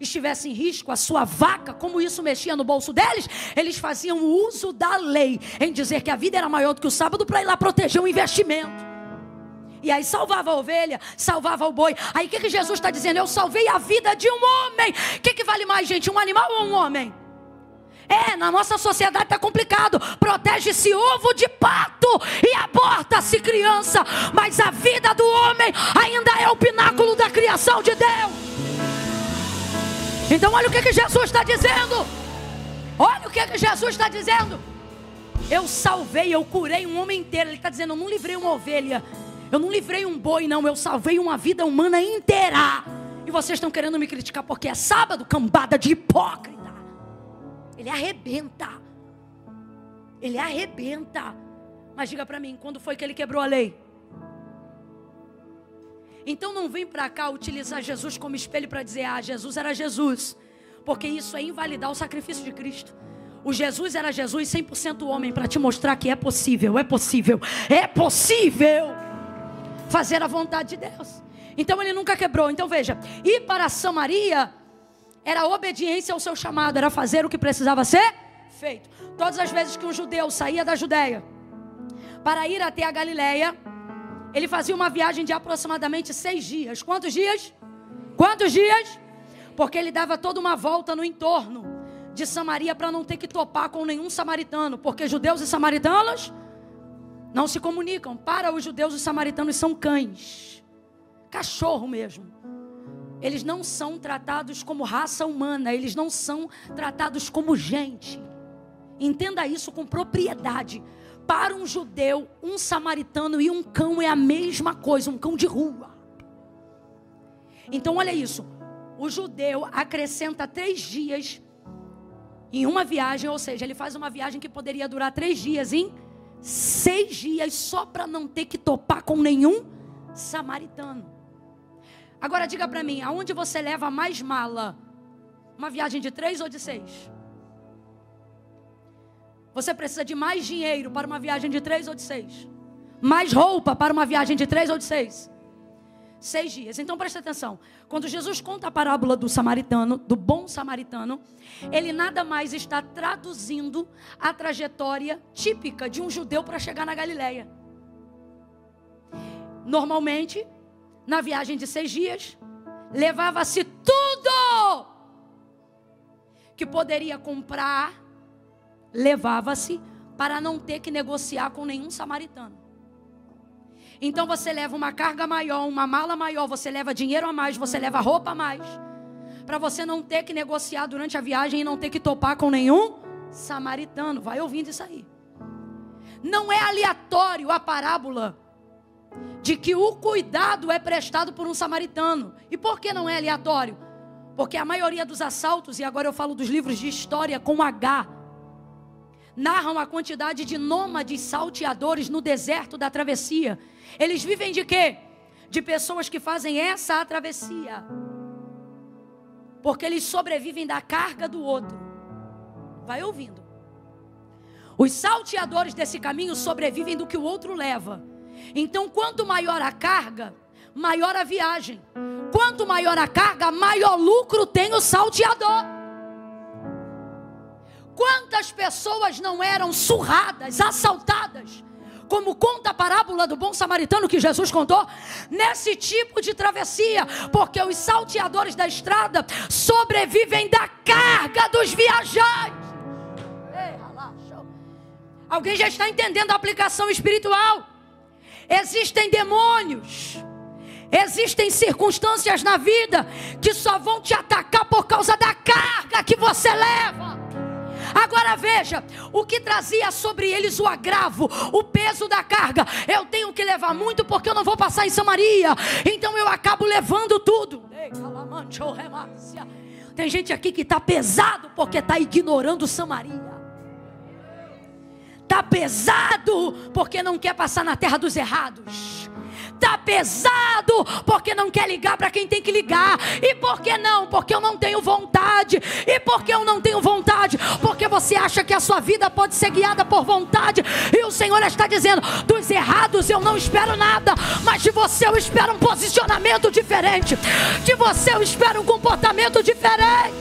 estivesse em risco, a sua vaca, como isso mexia no bolso deles, eles faziam uso da lei em dizer que a vida era maior do que o sábado para ir lá proteger o investimento. E aí salvava a ovelha, salvava o boi. Aí o que Jesus está dizendo? Eu salvei a vida de um homem. O que vale mais, gente? Um animal ou um homem? Na nossa sociedade está complicado. Protege-se ovo de pato e aborta-se criança. Mas a vida do homem ainda é o pináculo da criação de Deus. Então olha o que Jesus está dizendo. Olha o que Jesus está dizendo. Eu salvei, eu curei um homem inteiro. Ele está dizendo, eu não livrei uma ovelha, eu não livrei um boi, não. Eu salvei uma vida humana inteira. E vocês estão querendo me criticar porque é sábado, cambada de hipócrita. Ele arrebenta. Ele arrebenta. Mas diga para mim, quando foi que ele quebrou a lei? Então não vem para cá utilizar Jesus como espelho para dizer, Jesus era Jesus. Porque isso é invalidar o sacrifício de Cristo. O Jesus era Jesus 100% homem, para te mostrar que é possível fazer a vontade de Deus. Então ele nunca quebrou. Então veja, ir para Samaria era obediência ao seu chamado, era fazer o que precisava ser feito. Todas as vezes que um judeu saía da Judeia para ir até a Galileia, ele fazia uma viagem de aproximadamente 6 dias. Quantos dias? Quantos dias? Porque ele dava toda uma volta no entorno de Samaria para não ter que topar com nenhum samaritano. Porque judeus e samaritanos não se comunicam. Para os judeus, os samaritanos são cães. Cachorro mesmo. Eles não são tratados como raça humana. Eles não são tratados como gente. Entenda isso com propriedade. Para um judeu, um samaritano e um cão é a mesma coisa. Um cão de rua. Então olha isso. O judeu acrescenta 3 dias em uma viagem. Ou seja, ele faz uma viagem que poderia durar 3 dias em 6 dias. Só para não ter que topar com nenhum samaritano. Agora diga para mim, aonde você leva mais mala? Uma viagem de 3 ou de 6? Você precisa de mais dinheiro para uma viagem de 3 ou de 6? Mais roupa para uma viagem de 3 ou de 6? 6 dias. Então presta atenção. Quando Jesus conta a parábola do samaritano, do bom samaritano, ele nada mais está traduzindo a trajetória típica de um judeu para chegar na Galileia. Normalmente, na viagem de 6 dias, levava-se tudo que poderia comprar, levava-se para não ter que negociar com nenhum samaritano. Então você leva uma carga maior, uma mala maior, você leva dinheiro a mais, você leva roupa a mais, para você não ter que negociar durante a viagem e não ter que topar com nenhum samaritano. Vai ouvindo isso aí. Não é aleatório a parábola de que o cuidado é prestado por um samaritano. E por que não é aleatório? Porque a maioria dos assaltos, e agora eu falo dos livros de história com H, narram a quantidade de nômades salteadores no deserto da travessia. Eles vivem de quê? De pessoas que fazem essa travessia. Porque eles sobrevivem da carga do outro. Vai ouvindo. Os salteadores desse caminho sobrevivem do que o outro leva. Então, quanto maior a carga, maior a viagem. Quanto maior a carga, maior lucro tem o salteador. Quantas pessoas não eram surradas, assaltadas, como conta a parábola do bom samaritano que Jesus contou, nesse tipo de travessia, porque os salteadores da estrada sobrevivem da carga dos viajantes. Alguém já está entendendo a aplicação espiritual? Existem demônios, existem circunstâncias na vida que só vão te atacar por causa da carga que você leva. Agora veja, o que trazia sobre eles o agravo, o peso da carga. Eu tenho que levar muito porque eu não vou passar em Samaria, então eu acabo levando tudo. Tem gente aqui que está pesado porque está ignorando Samaria. Está pesado porque não quer passar na terra dos errados. Está pesado porque não quer ligar para quem tem que ligar. E por que não? Porque eu não tenho vontade. E por que eu não tenho vontade? Porque você acha que a sua vida pode ser guiada por vontade. E o Senhor está dizendo, dos errados eu não espero nada, mas de você eu espero um posicionamento diferente. De você eu espero um comportamento diferente.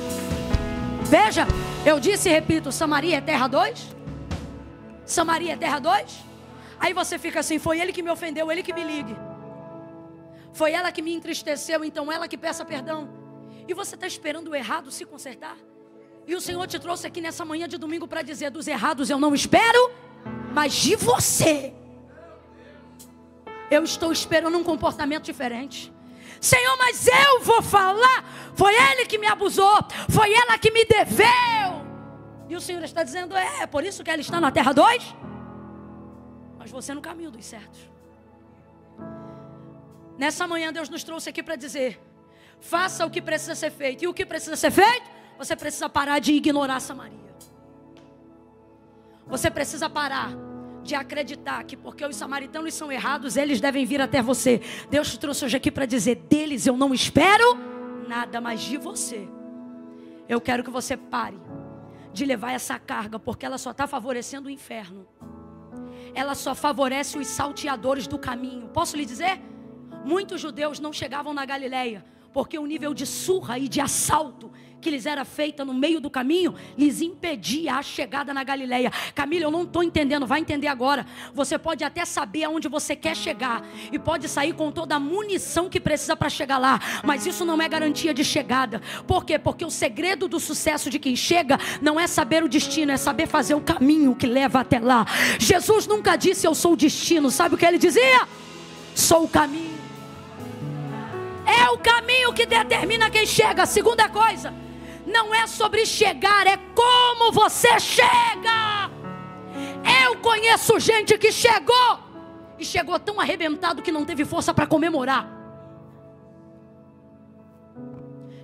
Veja, eu disse e repito, Samaria é terra 2? Samaria é terra 2? Aí você fica assim, foi ele que me ofendeu, ele que me ligue. Foi ela que me entristeceu, então ela que peça perdão. E você está esperando o errado se consertar? E o Senhor te trouxe aqui nessa manhã de domingo para dizer: dos errados eu não espero, mas de você eu estou esperando um comportamento diferente. Senhor, mas eu vou falar, foi ele que me abusou, foi ela que me deveu. E o Senhor está dizendo: é por isso que ela está na terra 2, mas você no caminho dos certos. Nessa manhã Deus nos trouxe aqui para dizer: faça o que precisa ser feito. E o que precisa ser feito? Você precisa parar de ignorar Samaria. Você precisa parar de acreditar que porque os samaritanos são errados, eles devem vir até você. Deus te trouxe hoje aqui para dizer: deles eu não espero nada, mas de você eu quero que você pare de levar essa carga, porque ela só está favorecendo o inferno. Ela só favorece os salteadores do caminho. Posso lhe dizer? Muitos judeus não chegavam na Galileia porque o nível de surra e de assalto que lhes era feita no meio do caminho lhes impedia a chegada na Galileia. Camila, eu não estou entendendo, vai entender agora. Você pode até saber aonde você quer chegar e pode sair com toda a munição que precisa para chegar lá, mas isso não é garantia de chegada. Por quê? Porque o segredo do sucesso de quem chega não é saber o destino, é saber fazer o caminho que leva até lá. Jesus nunca disse: eu sou o destino. Sabe o que ele dizia? Sou o caminho. É o caminho que determina quem chega. Segunda coisa, não é sobre chegar, é como você chega. Eu conheço gente que chegou e chegou tão arrebentado que não teve força para comemorar.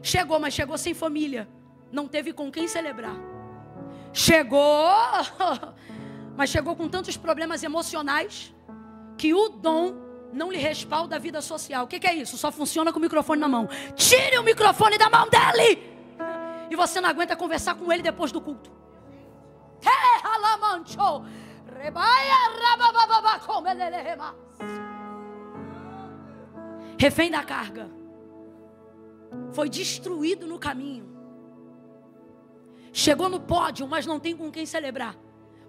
Chegou, mas chegou sem família, não teve com quem celebrar. Chegou, mas chegou com tantos problemas emocionais que o dom não lhe respalda a vida social. O que é isso? Só funciona com o microfone na mão. Tire o microfone da mão dele. E você não aguenta conversar com ele depois do culto. Refém da carga. Foi destruído no caminho. Chegou no pódio, mas não tem com quem celebrar,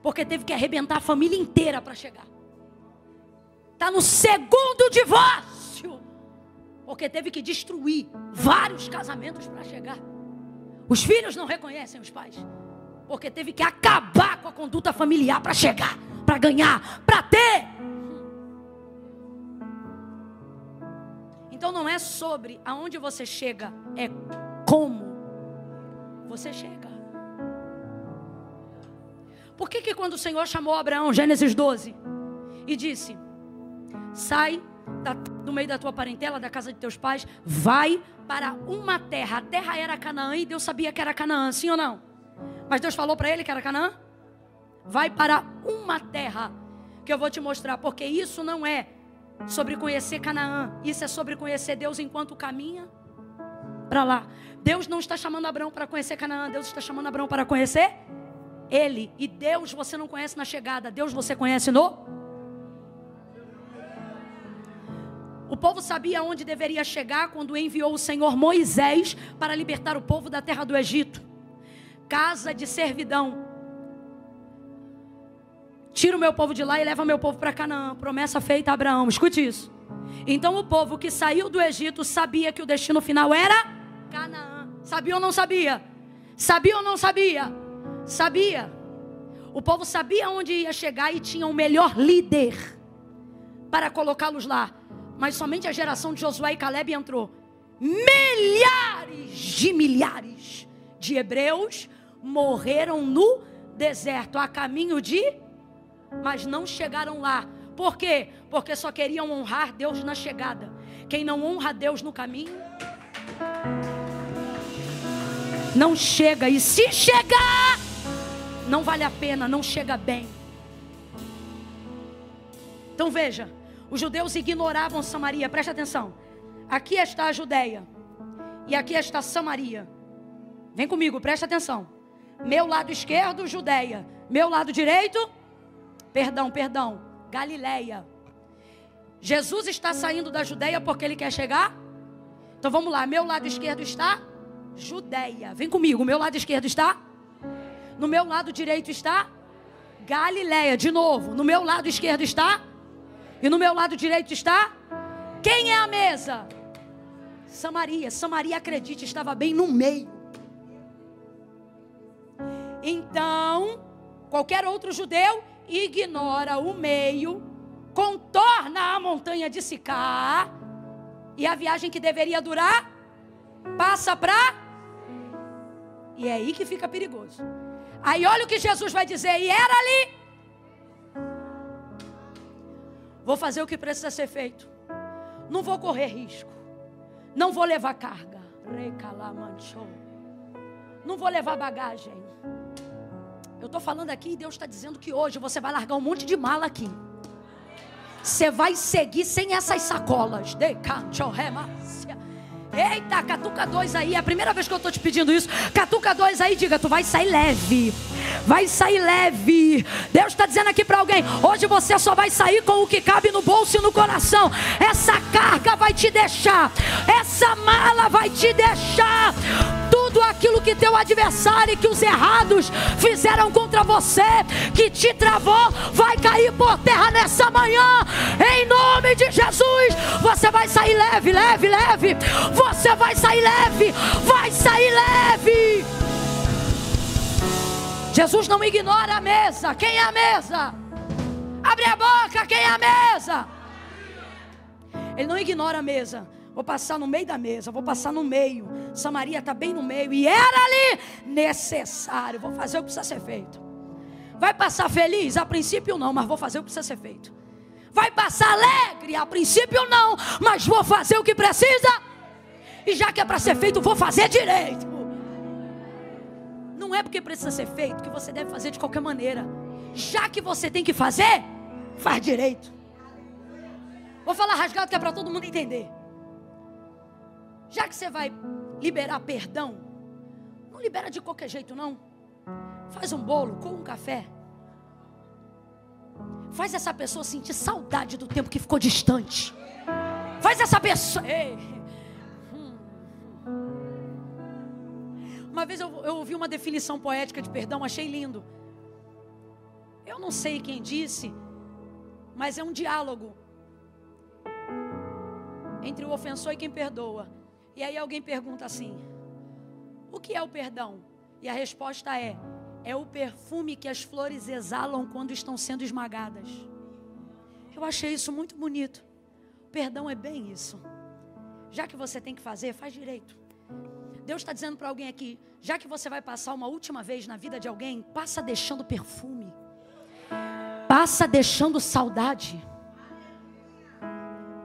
porque teve que arrebentar a família inteira para chegar. Está no segundo divórcio, porque teve que destruir vários casamentos para chegar. Os filhos não reconhecem os pais, porque teve que acabar com a conduta familiar para chegar, para ganhar, para ter. Então não é sobre aonde você chega, é como você chega. Por que quando o Senhor chamou Abraão, Gênesis 12, e disse: sai do meio da tua parentela, da casa de teus pais, vai para uma terra. A terra era Canaã e Deus sabia que era Canaã, sim ou não? Mas Deus falou para ele que era Canaã? Vai para uma terra que eu vou te mostrar, porque isso não é sobre conhecer Canaã, isso é sobre conhecer Deus enquanto caminha para lá. Deus não está chamando Abraão para conhecer Canaã, Deus está chamando Abraão para conhecer Ele. E Deus você não conhece na chegada, Deus você conhece no... O povo sabia onde deveria chegar quando enviou o Senhor Moisés para libertar o povo da terra do Egito. Casa de servidão. Tira o meu povo de lá e leva o meu povo para Canaã. Promessa feita a Abraão. Escute isso. Então o povo que saiu do Egito sabia que o destino final era Canaã. Sabia ou não sabia? Sabia ou não sabia? Sabia. O povo sabia onde ia chegar e tinha o melhor líder para colocá-los lá. Mas somente a geração de Josué e Caleb entrou. Milhares de hebreus morreram no deserto, a caminho de... Mas não chegaram lá. Por quê? Porque só queriam honrar Deus na chegada. Quem não honra Deus no caminho, não chega. E se chegar, não vale a pena, não chega bem. Então veja, os judeus ignoravam Samaria, presta atenção. Aqui está a Judeia e aqui está Samaria. Vem comigo, presta atenção. Meu lado esquerdo, Judeia. Meu lado direito, perdão, Galileia. Jesus está saindo da Judeia porque ele quer chegar? Então vamos lá, meu lado esquerdo está Judeia. Vem comigo, meu lado esquerdo está? No meu lado direito está Galileia. De novo, no meu lado esquerdo está? E no meu lado direito está? Quem é a mesa? Samaria. Samaria, acredite, estava bem no meio. Então, qualquer outro judeu ignora o meio, contorna a montanha de Sicar, e a viagem que deveria durar, passa para... E é aí que fica perigoso. Aí olha o que Jesus vai dizer, e era ali. Vou fazer o que precisa ser feito. Não vou correr risco. Não vou levar carga. Não vou levar bagagem. Eu estou falando aqui e Deus está dizendo que hoje você vai largar um monte de mala aqui. Você vai seguir sem essas sacolas. Eita, catuca 2 aí. É a primeira vez que eu estou te pedindo isso. Catuca 2 aí, diga, tu vai sair leve. Vai sair leve. Deus está dizendo aqui para alguém, hoje você só vai sair com o que cabe no bolso e no coração. Essa carga vai te deixar. Essa mala vai te deixar. Tudo aquilo que teu adversário e que os errados fizeram contra você, que te travou, vai cair por terra nessa manhã. Em nome de Jesus, você vai sair leve, leve, leve. Você vai sair leve, vai sair leve. Jesus não ignora a mesa. Quem é a mesa? Abre a boca, quem é a mesa? Ele não ignora a mesa. Vou passar no meio da mesa, vou passar no meio. Samaria está bem no meio e era ali necessário. Vou fazer o que precisa ser feito. Vai passar feliz? A princípio não, mas vou fazer o que precisa ser feito. Vai passar alegre? A princípio não, mas vou fazer o que precisa. E já que é para ser feito, vou fazer direito. Não é porque precisa ser feito que você deve fazer de qualquer maneira. Já que você tem que fazer, faz direito. Vou falar rasgado que é para todo mundo entender. Já que você vai liberar perdão, não libera de qualquer jeito não. Faz um bolo com um café. Faz essa pessoa sentir saudade do tempo que ficou distante. Faz essa pessoa... Uma vez eu ouvi uma definição poética de perdão, achei lindo. Eu não sei quem disse, mas é um diálogo entre o ofensor e quem perdoa. E aí alguém pergunta assim: o que é o perdão? E a resposta é o perfume que as flores exalam quando estão sendo esmagadas. Eu achei isso muito bonito. O perdão é bem isso. Já que você tem que fazer, faz direito. Deus está dizendo para alguém aqui, já que você vai passar uma última vez na vida de alguém, passa deixando perfume. Passa deixando saudade.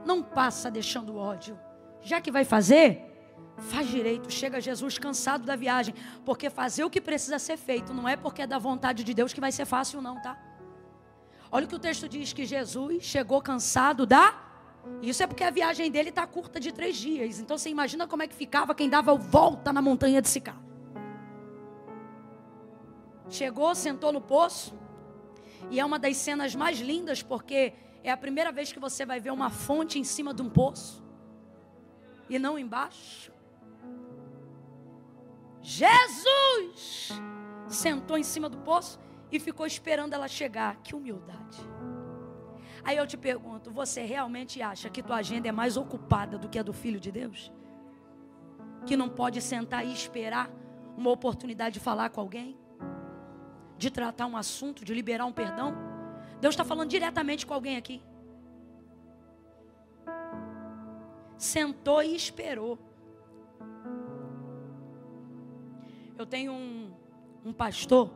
Não passa deixando ódio. Já que vai fazer, faz direito. Chega Jesus cansado da viagem. Porque fazer o que precisa ser feito não é porque é da vontade de Deus que vai ser fácil não, tá? Olha o que o texto diz, que Jesus chegou cansado da... Isso é porque a viagem dele está curta de 3 dias. Então você imagina como é que ficava quem dava volta na montanha de Sicar. Chegou, sentou no poço. E é uma das cenas mais lindas, porque é a primeira vez que você vai ver uma fonte em cima de um poço e não embaixo. Jesus sentou em cima do poço e ficou esperando ela chegar. Que humildade. Aí eu te pergunto, você realmente acha que tua agenda é mais ocupada do que a do Filho de Deus? Que não pode sentar e esperar uma oportunidade de falar com alguém? De tratar um assunto, de liberar um perdão? Deus está falando diretamente com alguém aqui. Sentou e esperou. Eu tenho um pastor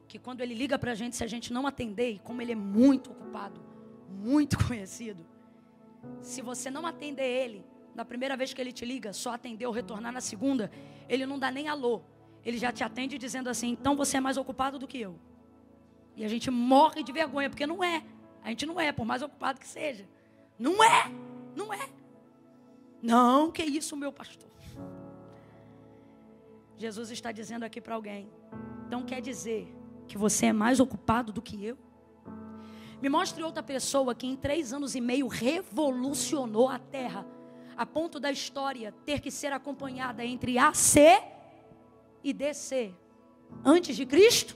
que quando ele liga para a gente, se a gente não atender, e como ele é muito ocupado, muito conhecido, se você não atender ele, na primeira vez que ele te liga, só atender ou retornar na segunda, ele não dá nem alô, ele já te atende dizendo assim, então você é mais ocupado do que eu. E a gente morre de vergonha, porque não é, a gente não é, por mais ocupado que seja, não é, não, que isso, meu pastor. Jesus está dizendo aqui para alguém, então quer dizer que você é mais ocupado do que eu? Me mostre outra pessoa que em 3 anos e meio revolucionou a terra, a ponto da história ter que ser acompanhada entre AC e DC, antes de Cristo.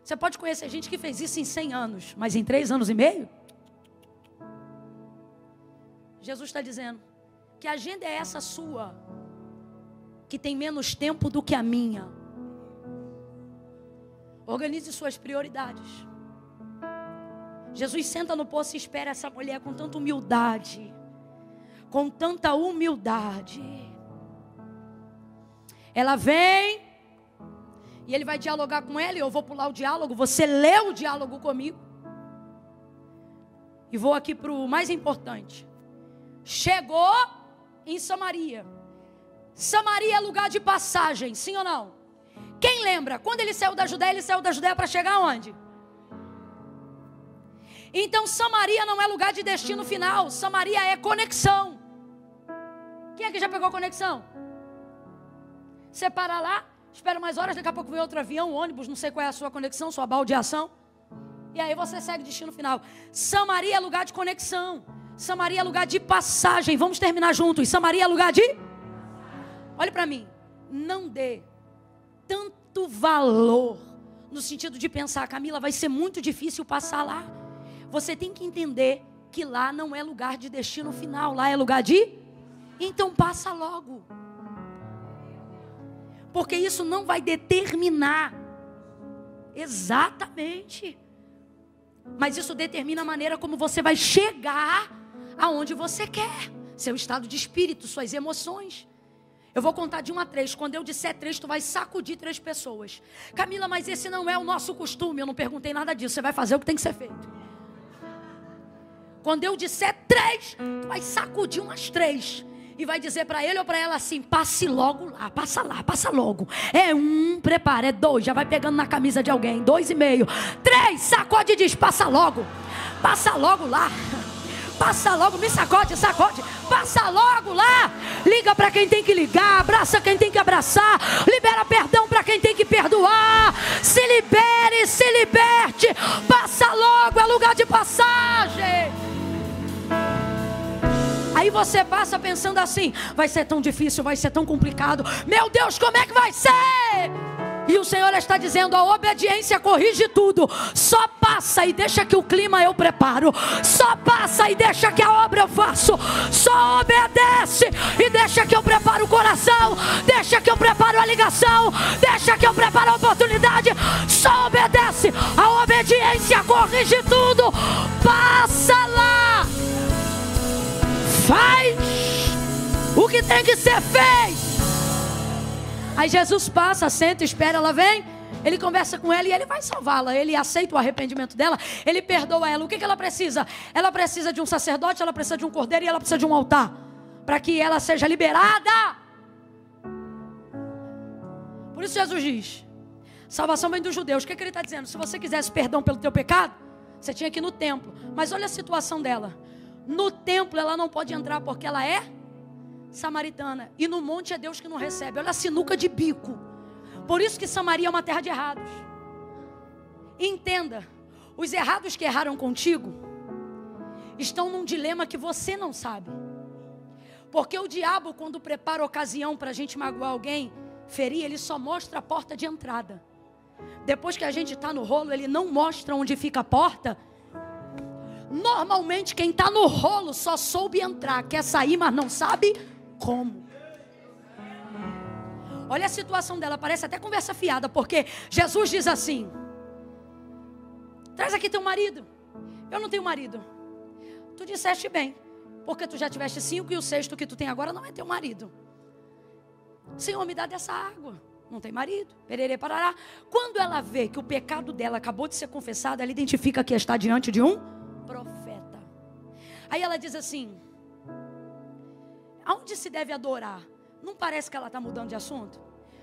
Você pode conhecer gente que fez isso em 100 anos, mas em 3 anos e meio? Jesus está dizendo, que agenda é essa sua, que tem menos tempo do que a minha? Organize suas prioridades. Jesus senta no poço e espera essa mulher com tanta humildade. Com tanta humildade. Ela vem e ele vai dialogar com ela. E eu vou pular o diálogo. Você lê o diálogo comigo. E vou aqui para o mais importante. Chegou em Samaria. Samaria é lugar de passagem, sim ou não? Quem lembra? Quando ele saiu da Judéia para chegar aonde? Então Samaria não é lugar de destino final. Samaria é conexão. Quem é que já pegou conexão? Você para lá, espera mais horas, daqui a pouco vem outro avião, ônibus, não sei qual é a sua conexão, sua baldeação. E aí você segue destino final. Samaria é lugar de conexão. Samaria é lugar de passagem. Vamos terminar juntos. Samaria é lugar de... Olhe para mim. Não dê tanto valor no sentido de pensar, Camila, vai ser muito difícil passar lá. Você tem que entender que lá não é lugar de destino final. Lá é lugar de... Então passa logo. Porque isso não vai determinar. Exatamente. Mas isso determina a maneira como você vai chegar aonde você quer. Seu estado de espírito, suas emoções. Eu vou contar de 1 a 3. Quando eu disser 3, tu vai sacudir 3 pessoas. Camila, mas esse não é o nosso costume. Eu não perguntei nada disso. Você vai fazer o que tem que ser feito. Quando eu disser 3, tu vai sacudir umas 3. E vai dizer para ele ou para ela assim, passe logo lá, passa logo. É 1, prepara, é 2, já vai pegando na camisa de alguém, 2,5. 3, sacode e diz, passa logo lá. Passa logo, me sacode, passa logo lá. Liga para quem tem que ligar, abraça quem tem que abraçar, libera perdão para quem tem que perdoar. Se libere, se liberte, passa logo, é lugar de passagem. Aí você passa pensando assim, vai ser tão difícil, vai ser tão complicado. Meu Deus, como é que vai ser? E o Senhor está dizendo, a obediência corrige tudo. Só passa e deixa que o clima eu preparo. Só passa e deixa que a obra eu faço. Só obedece e deixa que eu preparo o coração. Deixa que eu preparo a ligação. Deixa que eu preparo a oportunidade. Só obedece. A obediência corrige tudo. Passa lá. Faz o que tem que ser feito. Aí Jesus passa, senta, espera, ela vem. Ele conversa com ela e ele vai salvá-la. Ele aceita o arrependimento dela. Ele perdoa ela. O que ela precisa? Ela precisa de um sacerdote, ela precisa de um cordeiro e ela precisa de um altar. Para que ela seja liberada. Por isso Jesus diz, salvação vem dos judeus. O que ele está dizendo? Se você quisesse perdão pelo teu pecado, você tinha que ir no templo. Mas olha a situação dela. No templo ela não pode entrar porque ela é samaritana. E no monte é Deus que não recebe. Olha a sinuca de bico. Por isso que Samaria é uma terra de errados. Entenda, os errados que erraram contigo estão num dilema que você não sabe. Porque o diabo, quando prepara ocasião para a gente magoar alguém, ferir, ele só mostra a porta de entrada. Depois que a gente está no rolo, ele não mostra onde fica a porta. Normalmente quem está no rolo só soube entrar, quer sair, mas não sabe como. Olha a situação dela, parece até conversa fiada, porque Jesus diz assim, traz aqui teu marido. Eu não tenho marido. Tu disseste bem, porque tu já tiveste 5 e o 6º que tu tem agora não é teu marido. Senhor, me dá dessa água. Não tem marido, pererê, parará. Quando ela vê que o pecado dela acabou de ser confessado, ela identifica que está diante de um profeta. Aí ela diz assim, aonde se deve adorar? Não parece que ela está mudando de assunto?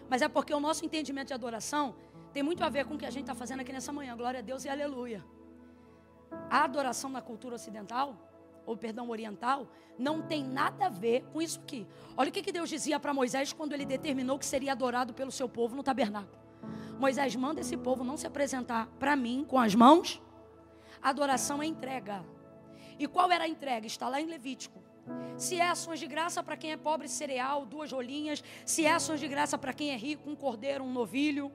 Mas é porque o nosso entendimento de adoração tem muito a ver com o que a gente está fazendo aqui nessa manhã. Glória a Deus e aleluia. A adoração na cultura ocidental, ou perdão, oriental, não tem nada a ver com isso aqui. Olha o que Deus dizia para Moisés quando ele determinou que seria adorado pelo seu povo no tabernáculo. Moisés, manda esse povo não se apresentar para mim com as mãos. Adoração é entrega. E qual era a entrega? Está lá em Levítico. Se é ações de graça para quem é pobre, cereal, 2 rolinhas. Se é ações de graça para quem é rico, um cordeiro, um novilho.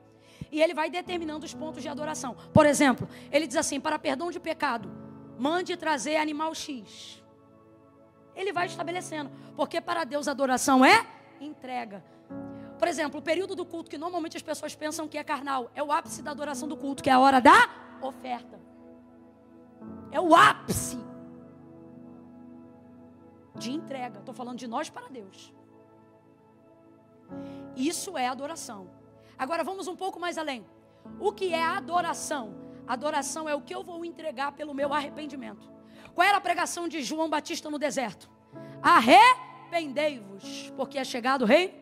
E ele vai determinando os pontos de adoração. Por exemplo, ele diz assim, para perdão de pecado, mande trazer animal X. Ele vai estabelecendo. Porque para Deus adoração é entrega. Por exemplo, o período do culto que normalmente as pessoas pensam que é carnal, é o ápice da adoração do culto, que é a hora da oferta. É o ápice de entrega. Estou falando de nós para Deus. Isso é adoração. Agora vamos um pouco mais além. O que é adoração? Adoração é o que eu vou entregar pelo meu arrependimento. Qual era a pregação de João Batista no deserto? Arrependei-vos, porque é chegado o rei.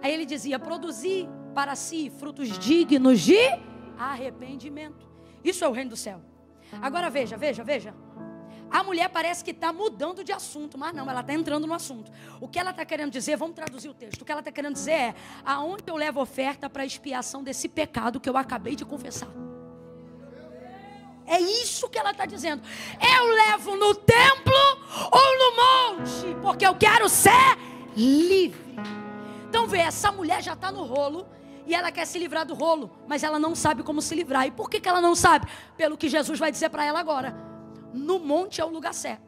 Aí ele dizia, produzir para si frutos dignos de arrependimento. Isso é o reino do céu. Agora veja. A mulher parece que está mudando de assunto, mas não, ela está entrando no assunto. O que ela está querendo dizer, vamos traduzir o texto. O que ela está querendo dizer é, aonde eu levo oferta para a expiação desse pecado que eu acabei de confessar. É isso que ela está dizendo. Eu levo no templo ou no monte, porque eu quero ser livre. Então vê, essa mulher já está no rolo e ela quer se livrar do rolo, mas ela não sabe como se livrar. E por que ela não sabe? Pelo que Jesus vai dizer para ela agora. No monte é o lugar certo,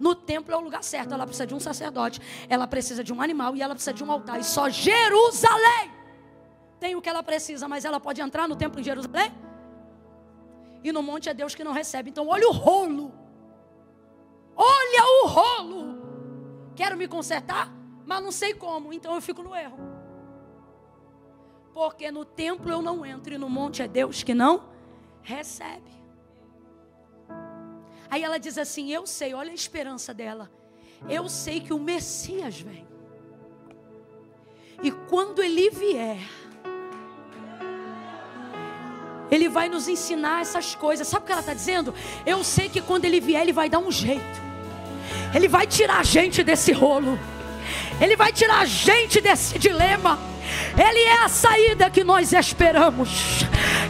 no templo é o lugar certo. Ela precisa de um sacerdote, ela precisa de um animal e ela precisa de um altar. E só Jerusalém tem o que ela precisa, mas ela pode entrar no templo em Jerusalém? E no monte é Deus que não recebe. Então olha o rolo. Olha o rolo. Quero me consertar, mas não sei como, então eu fico no erro. Porque no templo eu não entro e no monte é Deus que não recebe. Aí ela diz assim, eu sei, olha a esperança dela. Eu sei que o Messias vem. E quando ele vier, ele vai nos ensinar essas coisas. Sabe o que ela está dizendo? Eu sei que quando ele vier, ele vai dar um jeito. Ele vai tirar a gente desse rolo. Ele vai tirar a gente desse dilema. Ele é a saída que nós esperamos.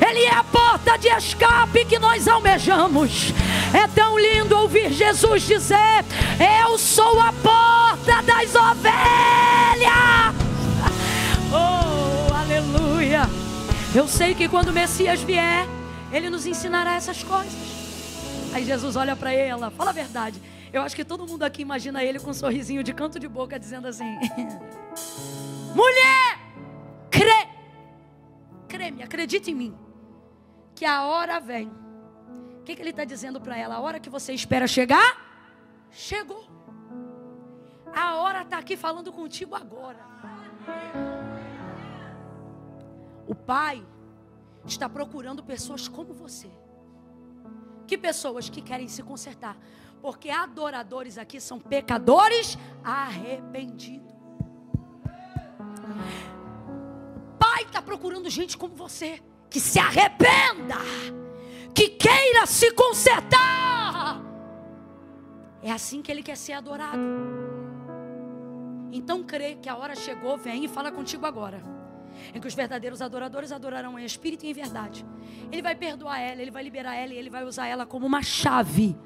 Ele é a porta de escape que nós almejamos. É tão lindo ouvir Jesus dizer, eu sou a porta das ovelhas. Oh, aleluia. Eu sei que quando o Messias vier, ele nos ensinará essas coisas. Aí Jesus olha para ela, fala a verdade. Eu acho que todo mundo aqui imagina ele com um sorrisinho de canto de boca, dizendo assim, mulher, crê-me, acredita em mim, que a hora vem. O que ele está dizendo para ela? A hora que você espera chegar, chegou. A hora está aqui falando contigo agora. O Pai está procurando pessoas como você. Que pessoas que querem se consertar. Porque adoradores aqui são pecadores arrependidos. O Pai está procurando gente como você, que se arrependa, que queira se consertar. É assim que Ele quer ser adorado. Então crê que a hora chegou, vem e fala contigo agora. Em que os verdadeiros adoradores adorarão em espírito e em verdade. Ele vai perdoar ela, Ele vai liberar ela e Ele vai usar ela como uma chave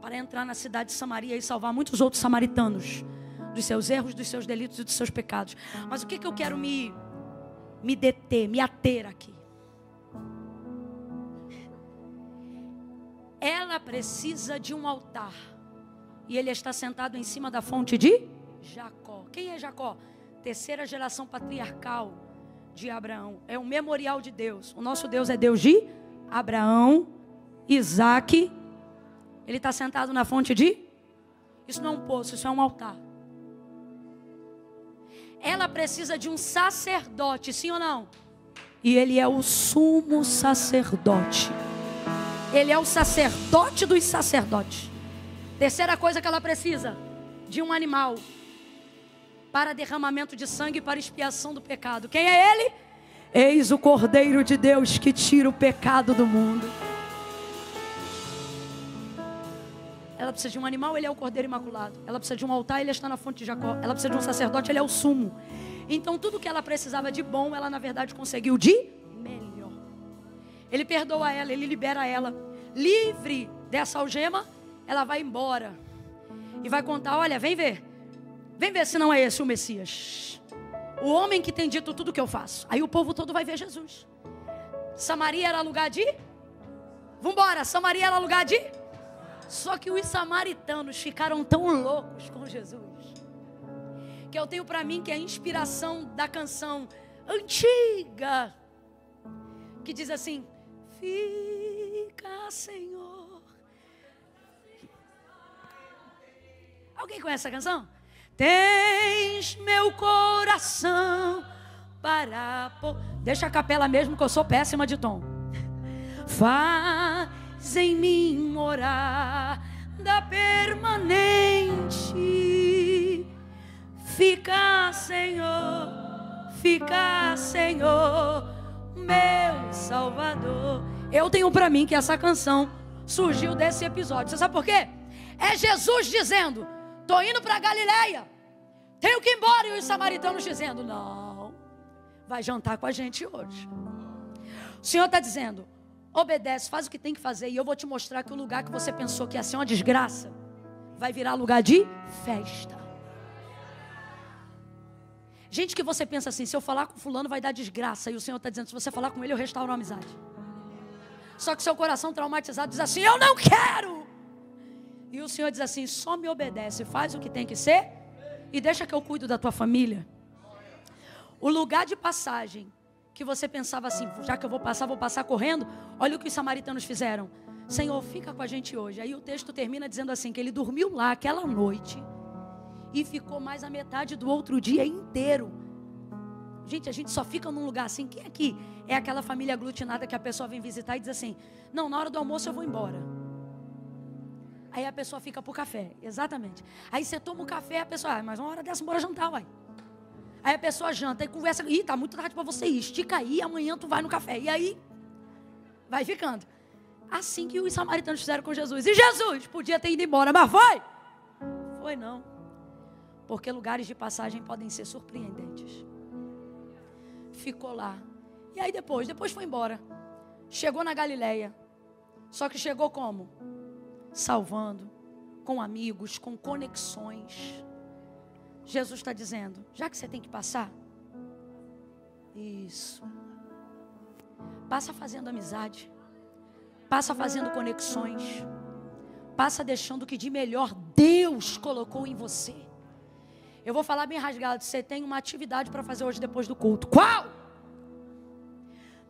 para entrar na cidade de Samaria e salvar muitos outros samaritanos dos seus erros, dos seus delitos e dos seus pecados. Mas o que eu quero me deter, me ater aqui? Ela precisa de um altar. E ele está sentado em cima da fonte de Jacó. Quem é Jacó? Terceira geração patriarcal de Abraão. É um memorial de Deus. O nosso Deus é Deus de Abraão, Isaac. Ele está sentado na fonte de... Isso não é um poço, isso é um altar. Ela precisa de um sacerdote, sim ou não? E ele é o sumo sacerdote. Ele é o sacerdote dos sacerdotes. Terceira coisa que ela precisa, de um animal para derramamento de sangue e para expiação do pecado. Quem é ele? Eis o Cordeiro de Deus que tira o pecado do mundo. Ela precisa de um animal, ele é o Cordeiro Imaculado. Ela precisa de um altar, ele está na fonte de Jacó. Ela precisa de um sacerdote, ele é o sumo. Então tudo que ela precisava de bom, ela na verdade conseguiu de melhor. Ele perdoa ela, ele libera ela. Livre dessa algema, ela vai embora. E vai contar, olha, vem ver. Vem ver se não é esse o Messias. O homem que tem dito tudo que eu faço. Aí o povo todo vai ver Jesus. Samaria era lugar de... Vambora, Samaria era lugar de... Só que os samaritanos ficaram tão loucos com Jesus que eu tenho para mim, que é a inspiração da canção antiga, que diz assim: fica, Senhor. Alguém conhece essa canção? Tens meu coração para... Deixa a capela mesmo, que eu sou péssima de tom. Faz em mim morada permanente. Fica, Senhor, meu Salvador. Eu tenho para mim que essa canção surgiu desse episódio. Você sabe por quê? É Jesus dizendo: tô indo para Galileia, tenho que ir embora. E os samaritanos dizendo: não, vai jantar com a gente hoje. O Senhor está dizendo: obedece, faz o que tem que fazer, e eu vou te mostrar que o lugar que você pensou que ia ser uma desgraça vai virar lugar de festa. Gente que você pensa assim: se eu falar com fulano vai dar desgraça. E o Senhor está dizendo: se você falar com ele, eu restauro a amizade. Só que seu coração traumatizado diz assim: eu não quero. E o Senhor diz assim: só me obedece, faz o que tem que ser e deixa que eu cuido da tua família. O lugar de passagem que você pensava assim: já que eu vou passar correndo. Olha o que os samaritanos fizeram: Senhor, fica com a gente hoje. Aí o texto termina dizendo assim, que ele dormiu lá aquela noite e ficou mais a metade do outro dia inteiro. Gente, a gente só fica num lugar assim. Quem aqui é aquela família aglutinada que a pessoa vem visitar e diz assim: não, na hora do almoço eu vou embora. Aí a pessoa fica pro café. Exatamente. Aí você toma o café, a pessoa: mas uma hora dessa, bora jantar, uai. Aí a pessoa janta e conversa: ih, tá muito tarde para você ir, estica aí, amanhã tu vai no café. E aí vai ficando. Assim que os samaritanos fizeram com Jesus. E Jesus podia ter ido embora, mas foi? Foi não. Porque lugares de passagem podem ser surpreendentes. Ficou lá. E aí depois foi embora. Chegou na Galileia. Só que chegou como? Salvando, com amigos, com conexões. Jesus está dizendo: já que você tem que passar, isso, passa fazendo amizade, passa fazendo conexões, passa deixando o que de melhor Deus colocou em você. Eu vou falar bem rasgado: você tem uma atividade para fazer hoje depois do culto. Qual?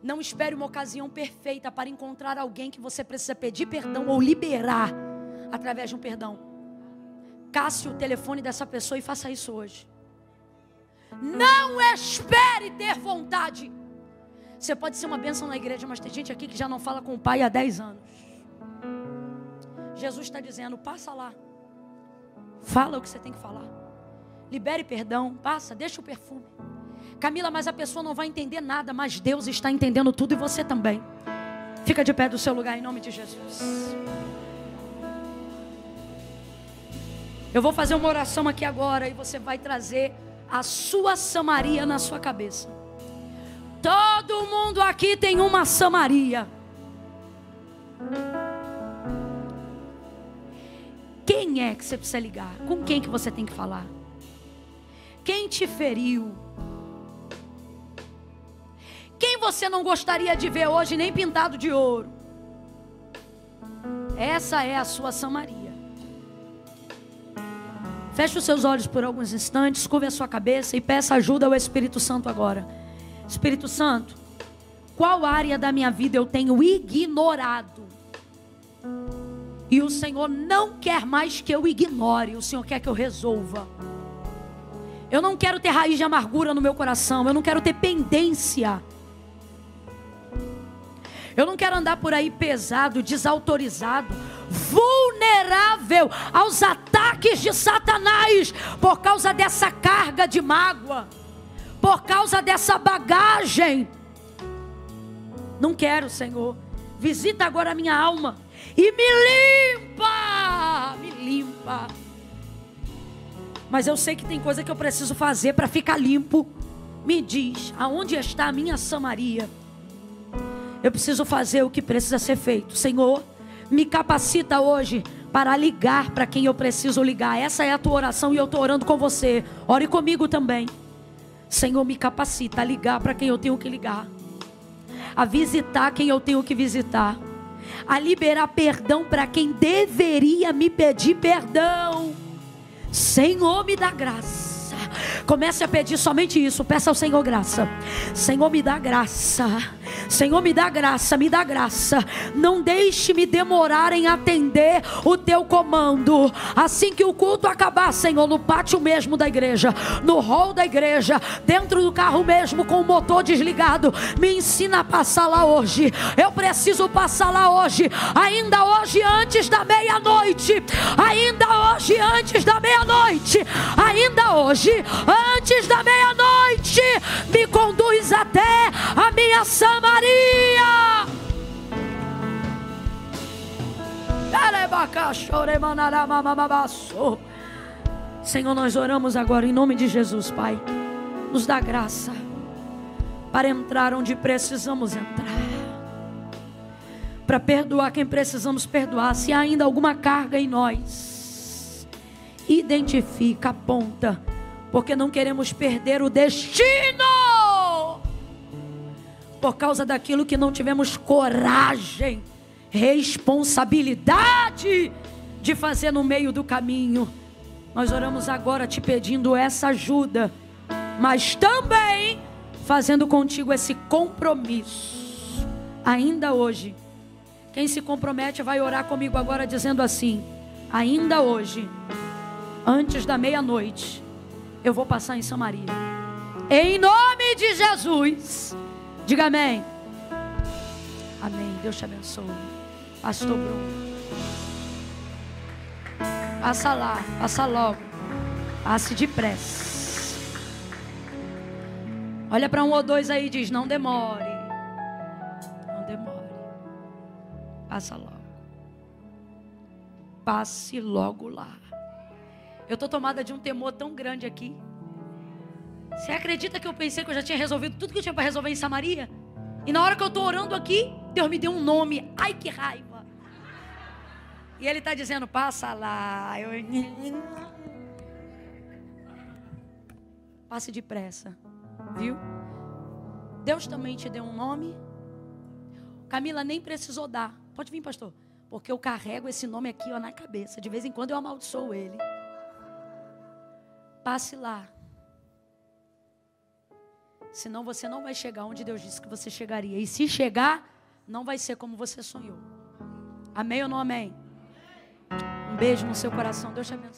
Não espere uma ocasião perfeita para encontrar alguém que você precisa pedir perdão ou liberar através de um perdão. Casse o telefone dessa pessoa e faça isso hoje. Não espere ter vontade. Você pode ser uma bênção na igreja, mas tem gente aqui que já não fala com o pai há 10 anos. Jesus está dizendo: passa lá, fala o que você tem que falar, libere perdão, passa, deixa o perfume. Camila, mas a pessoa não vai entender nada, mas Deus está entendendo tudo e você também. Fica de pé do seu lugar em nome de Jesus. Eu vou fazer uma oração aqui agora e você vai trazer a sua Samaria na sua cabeça. Todo mundo aqui tem uma Samaria. Quem é que você precisa ligar? Com quem que você tem que falar? Quem te feriu? Quem você não gostaria de ver hoje nem pintado de ouro? Essa é a sua Samaria. Feche os seus olhos por alguns instantes, curve a sua cabeça e peça ajuda ao Espírito Santo agora. Espírito Santo, qual área da minha vida eu tenho ignorado? E o Senhor não quer mais que eu ignore, o Senhor quer que eu resolva. Eu não quero ter raiz de amargura no meu coração, eu não quero ter pendência. Eu não quero andar por aí pesado, desautorizado, vulnerável aos ataques de Satanás, por causa dessa carga de mágoa, por causa dessa bagagem. Não quero, Senhor. Visita agora a minha alma e me limpa, me limpa. Mas eu sei que tem coisa que eu preciso fazer para ficar limpo. Me diz, aonde está a minha Samaria? Eu preciso fazer o que precisa ser feito. Senhor, me capacita hoje para ligar para quem eu preciso ligar. Essa é a tua oração e eu estou orando com você. Ore comigo também. Senhor, me capacita a ligar para quem eu tenho que ligar, a visitar quem eu tenho que visitar, a liberar perdão para quem deveria me pedir perdão. Senhor, me dá graça Comece a pedir somente isso. Peça ao Senhor graça. Senhor, me dá graça. Senhor, me dá graça, me dá graça. Não deixe-me demorar em atender o teu comando. Assim que o culto acabar, Senhor, no pátio mesmo da igreja, no hall da igreja, dentro do carro mesmo com o motor desligado, me ensina a passar lá hoje. Eu preciso passar lá hoje, ainda hoje antes da meia-noite, ainda hoje antes da meia-noite, ainda hoje antes da meia-noite. Me conduz até a minha Samaria. Senhor, nós oramos agora em nome de Jesus, Pai. Nos dá graça para entrar onde precisamos entrar, para perdoar quem precisamos perdoar. Se há ainda alguma carga em nós, identifica, aponta, porque não queremos perder o destino por causa daquilo que não tivemos coragem, responsabilidade de fazer no meio do caminho. Nós oramos agora te pedindo essa ajuda, mas também fazendo contigo esse compromisso. Ainda hoje, quem se compromete vai orar comigo agora dizendo assim: ainda hoje, antes da meia-noite, eu vou passar em Samaria. Em nome de Jesus. Diga amém. Amém. Deus te abençoe. Pastor Bruno. Passa lá, passa logo. Passe depressa. Olha para um ou dois aí e diz: não demore. Não demore. Passa logo. Passe logo lá. Eu estou tomada de um temor tão grande aqui. Você acredita que eu pensei que eu já tinha resolvido tudo que eu tinha para resolver em Samaria? E na hora que eu estou orando aqui, Deus me deu um nome. Ai, que raiva. E Ele está dizendo: passa lá. Passe depressa. Viu? Deus também te deu um nome. Camila nem precisou dar. Pode vir, pastor. Porque eu carrego esse nome aqui, ó, na cabeça. De vez em quando eu amaldiçoo ele. Passe lá. Senão você não vai chegar onde Deus disse que você chegaria. E se chegar, não vai ser como você sonhou. Amém ou não amém? Um beijo no seu coração. Deus te abençoe.